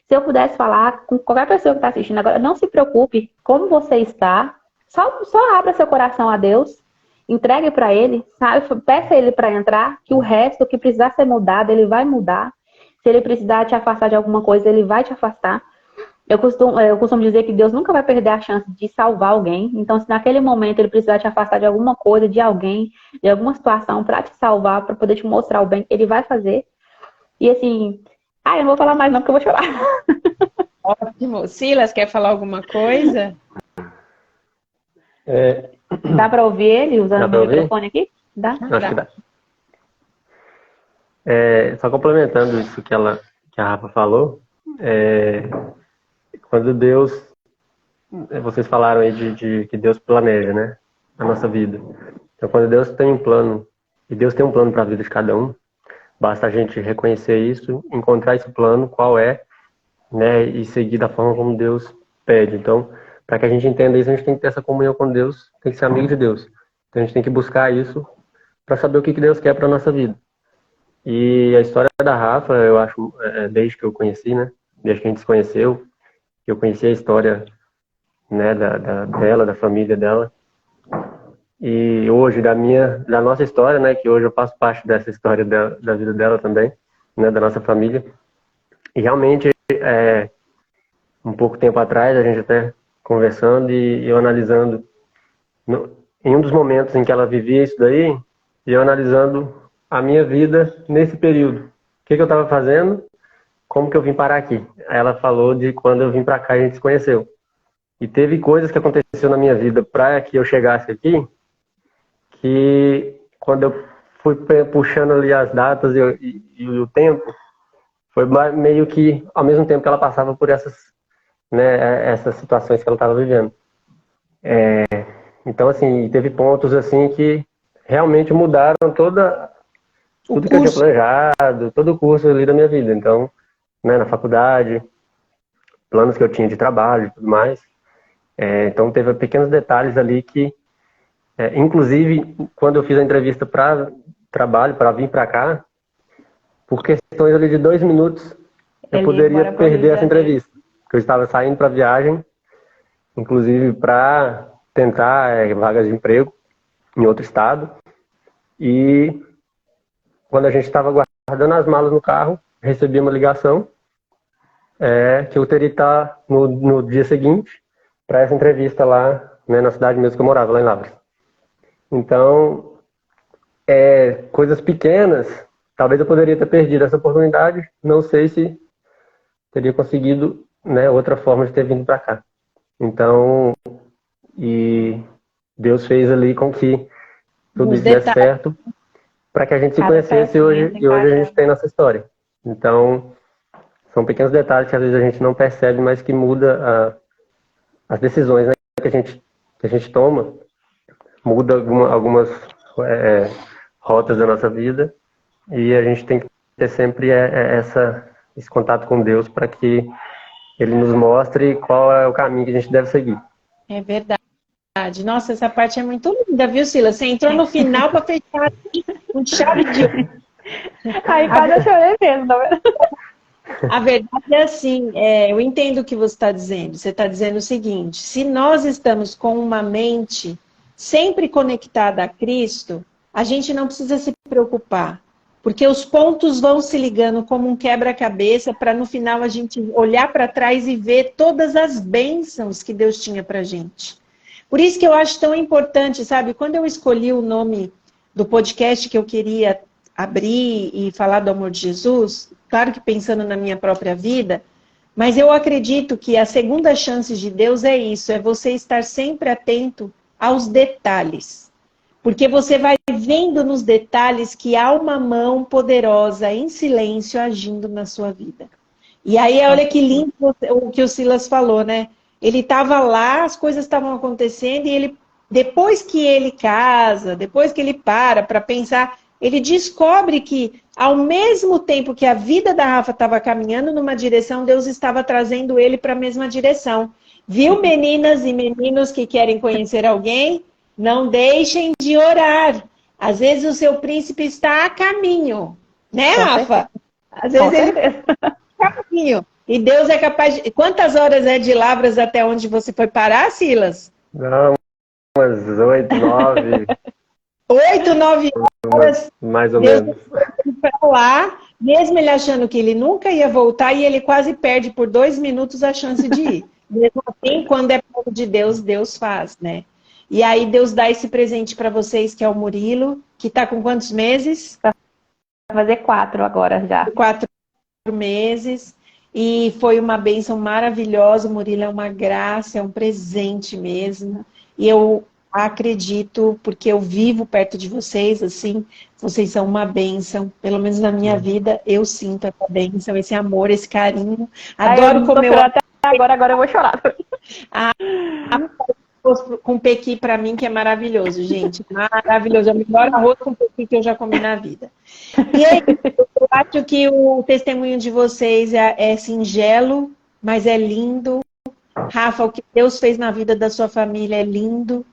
se eu pudesse falar com qualquer pessoa que está assistindo agora, não se preocupe como você está, só abra seu coração a Deus, entregue para Ele, sabe? Peça Ele para entrar, que o resto, que precisar ser mudado, Ele vai mudar. Se Ele precisar te afastar de alguma coisa, Ele vai te afastar. Eu costumo dizer que Deus nunca vai perder a chance de salvar alguém. Então, se naquele momento Ele precisar te afastar de alguma coisa, de alguém, de alguma situação, para te salvar, para poder te mostrar o bem, Ele vai fazer. E assim, eu não vou falar mais não, porque eu vou chorar. Ótimo. Silas, quer falar alguma coisa? Dá para ouvir ele usando o meu microfone aqui? Dá? Acho que dá. Só complementando isso que a Rafa falou, quando Deus, vocês falaram aí de que Deus planeja, né, a nossa vida. Então, quando Deus tem um plano, e Deus tem um plano para a vida de cada um, basta a gente reconhecer isso, encontrar esse plano, qual é, né, e seguir da forma como Deus pede. Então, para que a gente entenda isso, a gente tem que ter essa comunhão com Deus, tem que ser amigo de Deus. Então, a gente tem que buscar isso para saber o que Deus quer para a nossa vida. E a história da Rafa, eu acho, desde que eu conheci, né, desde que a gente se conheceu, que eu conheci a história, né, dela, da família dela, e hoje da nossa história, né, que hoje eu faço parte dessa história da vida dela também, né, da nossa família. E realmente, um pouco tempo atrás, a gente até conversando e eu analisando, em um dos momentos em que ela vivia isso daí, e eu analisando a minha vida nesse período. O que eu estava fazendo? Como que eu vim parar aqui? Ela falou de quando eu vim para cá e a gente se conheceu. E teve coisas que aconteceu na minha vida para que eu chegasse aqui, que quando eu fui puxando ali as datas e o tempo, foi meio que ao mesmo tempo que ela passava por essas, né, essas situações que ela estava vivendo. Então, assim, teve pontos assim que realmente mudaram tudo que eu tinha planejado, todo o curso ali da minha vida. Então, né, na faculdade, planos que eu tinha de trabalho e tudo mais. Então teve pequenos detalhes ali que, inclusive, quando eu fiz a entrevista para trabalho, para vir para cá, por questões ali de 2 minutos, eu poderia perder essa entrevista. Porque eu estava saindo para viagem, inclusive para tentar vagas de emprego em outro estado. E quando a gente estava guardando as malas no carro, recebi uma ligação que eu teria que estar no dia seguinte para essa entrevista lá, né, na cidade mesmo que eu morava, lá em Lavras. Então, coisas pequenas, talvez eu poderia ter perdido essa oportunidade, não sei se teria conseguido, né, outra forma de ter vindo para cá. Então, e Deus fez ali com que tudo isso desse certo para que a gente se conhecesse hoje, e hoje a gente tem nossa história. Então, são pequenos detalhes que às vezes a gente não percebe, mas que muda as decisões, né, que a gente toma, muda algumas rotas da nossa vida, e a gente tem que ter sempre esse contato com Deus para que Ele nos mostre qual é o caminho que a gente deve seguir. É verdade. Nossa, essa parte é muito linda, viu, Silas? Você entrou no final para fechar aqui com chave de ouro. Aí quase eu chorei mesmo, tá vendo? A verdade é assim, eu entendo o que você está dizendo. Você está dizendo o seguinte: se nós estamos com uma mente sempre conectada a Cristo, a gente não precisa se preocupar, porque os pontos vão se ligando como um quebra-cabeça para no final a gente olhar para trás e ver todas as bênçãos que Deus tinha para a gente. Por isso que eu acho tão importante, sabe? Quando eu escolhi o nome do podcast que eu queria abrir e falar do amor de Jesus, claro que pensando na minha própria vida, mas eu acredito que a segunda chance de Deus é isso, é você estar sempre atento aos detalhes. Porque você vai vendo nos detalhes que há uma mão poderosa em silêncio agindo na sua vida. E aí, olha que lindo o que o Silas falou, né? Ele estava lá, as coisas estavam acontecendo e ele, depois que ele casa, depois que ele para pensar, ele descobre que, ao mesmo tempo que a vida da Rafa estava caminhando numa direção, Deus estava trazendo ele para a mesma direção. Viu, meninas e meninos que querem conhecer alguém? Não deixem de orar. Às vezes o seu príncipe está a caminho. Né, Rafa? Às vezes ele está a caminho. E Deus é capaz de... Quantas horas é de Lavras até onde você foi parar, Silas? Não, umas 8, 9... 8, 9 horas. Mais ou Deus menos. Para lá, mesmo ele achando que ele nunca ia voltar, e ele quase perde por 2 minutos a chance de ir. Mesmo assim, quando é povo de Deus, Deus faz, né? E aí Deus dá esse presente para vocês, que é o Murilo, que está com quantos meses? Vai fazer 4 agora já. 4 meses. E foi uma bênção maravilhosa. O Murilo é uma graça, é um presente mesmo. E eu acredito, porque eu vivo perto de vocês, assim, vocês são uma bênção. Pelo menos na minha vida, eu sinto essa bênção, esse amor, esse carinho. Adoro comer. Até agora eu vou chorar. Com pequi para mim, que é maravilhoso, gente. Maravilhoso. É o melhor arroz com pequi que eu já comi na vida. E aí, eu acho que o testemunho de vocês é singelo, mas é lindo. Rafa, o que Deus fez na vida da sua família é lindo.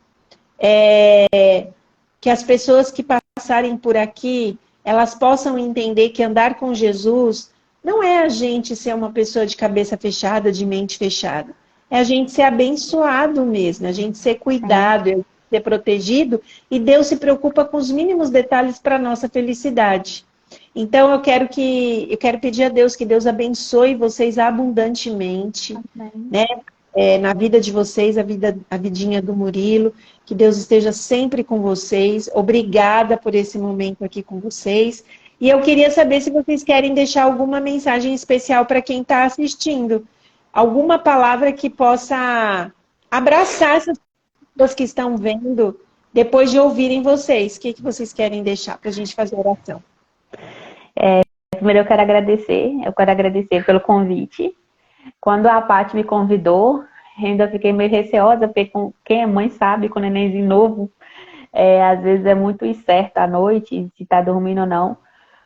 Que as pessoas que passarem por aqui, elas possam entender que andar com Jesus não é a gente ser uma pessoa de cabeça fechada, de mente fechada. É a gente ser abençoado mesmo, a gente ser cuidado, ser protegido, e Deus se preocupa com os mínimos detalhes para a nossa felicidade. Então eu quero pedir a Deus que Deus abençoe vocês abundantemente, né? Na vida de vocês, a vidinha do Murilo, que Deus esteja sempre com vocês. Obrigada por esse momento aqui com vocês. E eu queria saber se vocês querem deixar alguma mensagem especial para quem está assistindo. Alguma palavra que possa abraçar essas pessoas que estão vendo depois de ouvirem vocês. O que vocês querem deixar para a gente fazer oração? Primeiro eu quero agradecer pelo convite. Quando a Paty me convidou, ainda fiquei meio receosa, porque quem é mãe sabe, com o nenenzinho novo, às vezes é muito incerto à noite, se está dormindo ou não.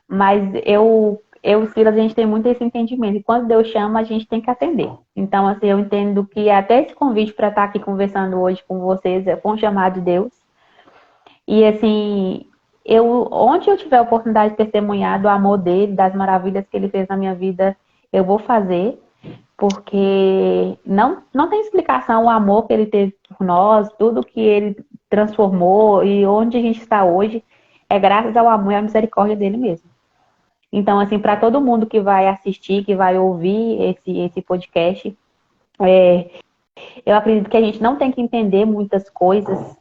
Mas eu eu e o Silas, a gente tem muito esse entendimento. E quando Deus chama, a gente tem que atender. Então, assim, eu entendo que até esse convite para estar aqui conversando hoje com vocês foi um chamado de Deus. E, assim, onde eu tiver a oportunidade de testemunhar do amor dele, das maravilhas que ele fez na minha vida, eu vou fazer. Porque não tem explicação o amor que ele teve por nós, tudo que ele transformou e onde a gente está hoje é graças ao amor e à misericórdia dele mesmo. Então, assim, para todo mundo que vai assistir, que vai ouvir esse podcast, eu acredito que a gente não tem que entender muitas coisas,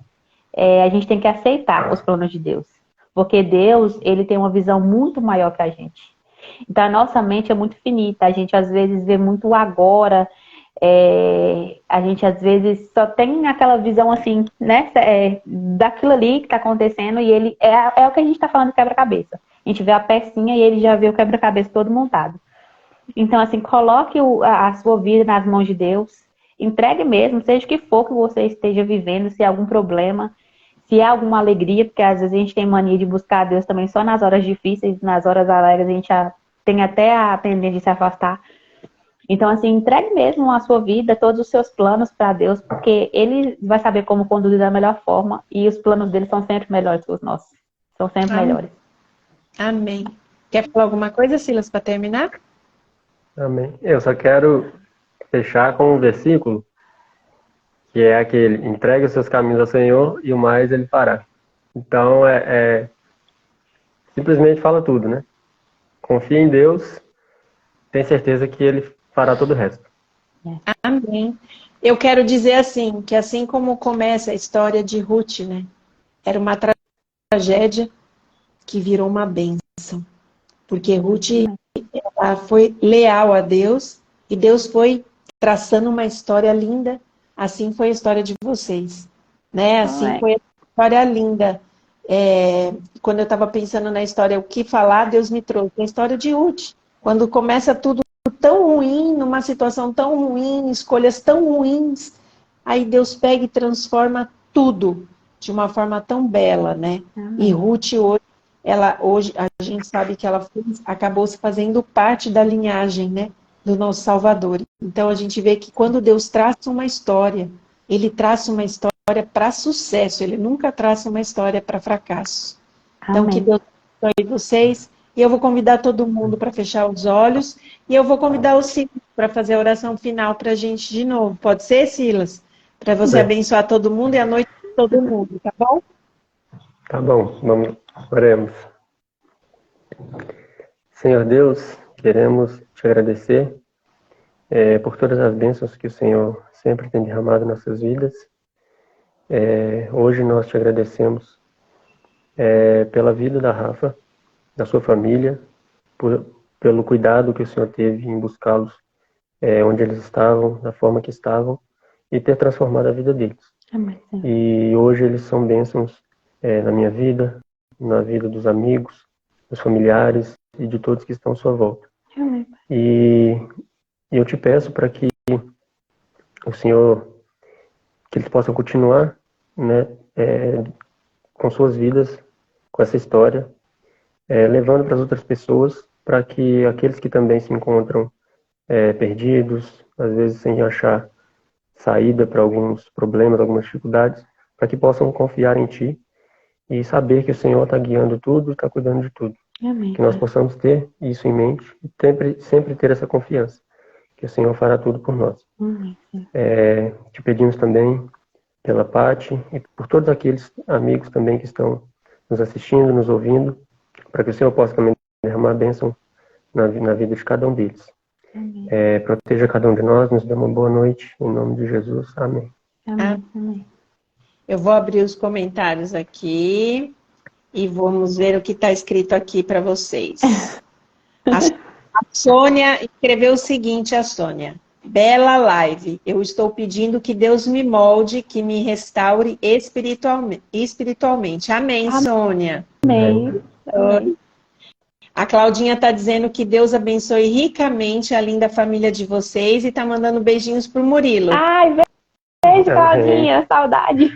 a gente tem que aceitar os planos de Deus. Porque Deus, ele tem uma visão muito maior que a gente. Então, a nossa mente é muito finita, a gente às vezes vê muito agora, a gente às vezes só tem aquela visão assim, né, daquilo ali que está acontecendo e ele é o que a gente está falando de quebra-cabeça. A gente vê a pecinha e ele já vê o quebra-cabeça todo montado. Então, assim, coloque a sua vida nas mãos de Deus, entregue mesmo, seja o que for que você esteja vivendo, se é algum problema, se é alguma alegria, porque às vezes a gente tem mania de buscar a Deus também só nas horas difíceis, nas horas alegres a gente tem até a tendência de se afastar. Então, assim, entregue mesmo a sua vida, todos os seus planos para Deus, porque Ele vai saber como conduzir da melhor forma e os planos dele são sempre melhores que os nossos. São sempre melhores. Amém. Quer falar alguma coisa, Silas, para terminar? Amém. Eu só quero fechar com um versículo que é aquele: entregue os seus caminhos ao Senhor e o mais Ele fará. Então, simplesmente fala tudo, né? Confia em Deus, tem certeza que Ele fará todo o resto. Amém. Eu quero dizer assim, que assim como começa a história de Ruth, né? Era uma tragédia que virou uma bênção. Porque Ruth, ela foi leal a Deus e Deus foi traçando uma história linda. Assim foi a história de vocês, né? Assim foi a história linda. Quando eu estava pensando na história, o que falar, Deus me trouxe a história de Ruth. Quando começa tudo tão ruim, numa situação tão ruim, escolhas tão ruins, aí Deus pega e transforma tudo de uma forma tão bela, né? E Ruth hoje a gente sabe que ela acabou se fazendo parte da linhagem, né, do nosso Salvador. Então a gente vê que quando Deus traça uma história, Ele traça uma história para sucesso, Ele nunca traça uma história para fracasso. Então que Deus abençoe vocês, e eu vou convidar todo mundo para fechar os olhos, e eu vou convidar o Silas para fazer a oração final para a gente de novo. Pode ser, Silas? Para você abençoar todo mundo e a noite de todo mundo, tá bom? Tá bom, oremos. Senhor Deus, queremos te agradecer por todas as bênçãos que o Senhor sempre tem derramado em nossas vidas. Hoje nós te agradecemos pela vida da Rafa, da sua família, pelo cuidado que o Senhor teve em buscá-los onde eles estavam, da forma que estavam, e ter transformado a vida deles. Amém. E hoje eles são bênçãos na minha vida, na vida dos amigos, dos familiares e de todos que estão à sua volta. Amém. E eu te peço para que o Senhor, que eles possam continuar, né, com suas vidas, com essa história, levando para as outras pessoas, para que aqueles que também se encontram perdidos, às vezes sem achar saída para alguns problemas, algumas dificuldades, para que possam confiar em Ti e saber que o Senhor está guiando tudo, está cuidando de tudo. Amém. Que nós possamos ter isso em mente e sempre ter essa confiança, que o Senhor fará tudo por nós. Amém. Te pedimos também pela Paty e por todos aqueles amigos também que estão nos assistindo, nos ouvindo, para que o Senhor possa também derramar a bênção na vida de cada um deles. Proteja cada um de nós, nos dê uma boa noite, em nome de Jesus. Amém. Amém. Amém. Eu vou abrir os comentários aqui e vamos ver o que está escrito aqui para vocês. A Sônia escreveu o seguinte, a Sônia: bela live, eu estou pedindo que Deus me molde, que me restaure espiritualmente. Amém, Sônia. Amém. Amém. A Claudinha está dizendo que Deus abençoe ricamente a linda família de vocês e está mandando beijinhos pro Murilo. Ai, beijo, Claudinha. Saudade.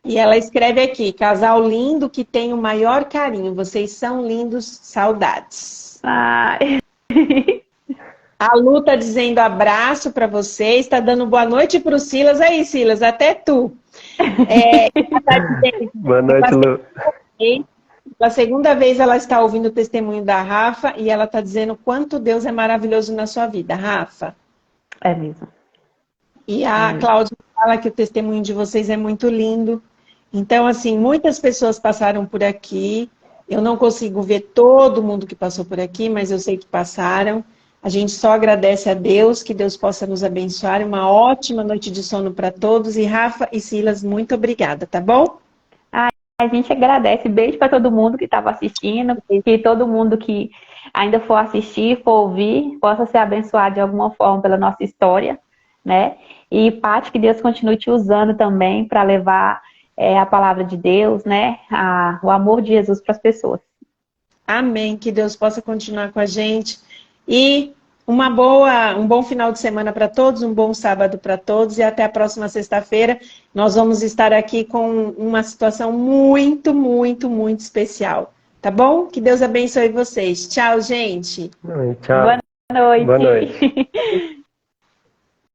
E ela escreve aqui, casal lindo que tem o maior carinho. Vocês são lindos, saudades. Ai. A Lu tá dizendo abraço para vocês, tá dando boa noite para o Silas. Aí, Silas, até tu. Ela tá dizendo, Boa noite, Lu. pela segunda vez ela está ouvindo o testemunho da Rafa e ela tá dizendo quanto Deus é maravilhoso na sua vida, Rafa. É mesmo. E a Cláudia fala que o testemunho de vocês é muito lindo. Então, assim, muitas pessoas passaram por aqui. Eu não consigo ver todo mundo que passou por aqui, mas eu sei que passaram. A gente só agradece a Deus, que Deus possa nos abençoar. Uma ótima noite de sono para todos. E Rafa e Silas, muito obrigada, tá bom? A gente agradece. Beijo para todo mundo que estava assistindo, que todo mundo que ainda for assistir, for ouvir, possa ser abençoado de alguma forma pela nossa história, né? E, Paty, que Deus continue te usando também para levar a palavra de Deus, né? O amor de Jesus para as pessoas. Amém. Que Deus possa continuar com a gente. E um bom final de semana para todos, um bom sábado para todos e até a próxima sexta-feira. Nós vamos estar aqui com uma situação muito, muito, muito especial. Tá bom? Que Deus abençoe vocês. Tchau, gente. Tchau. Boa noite. Boa noite.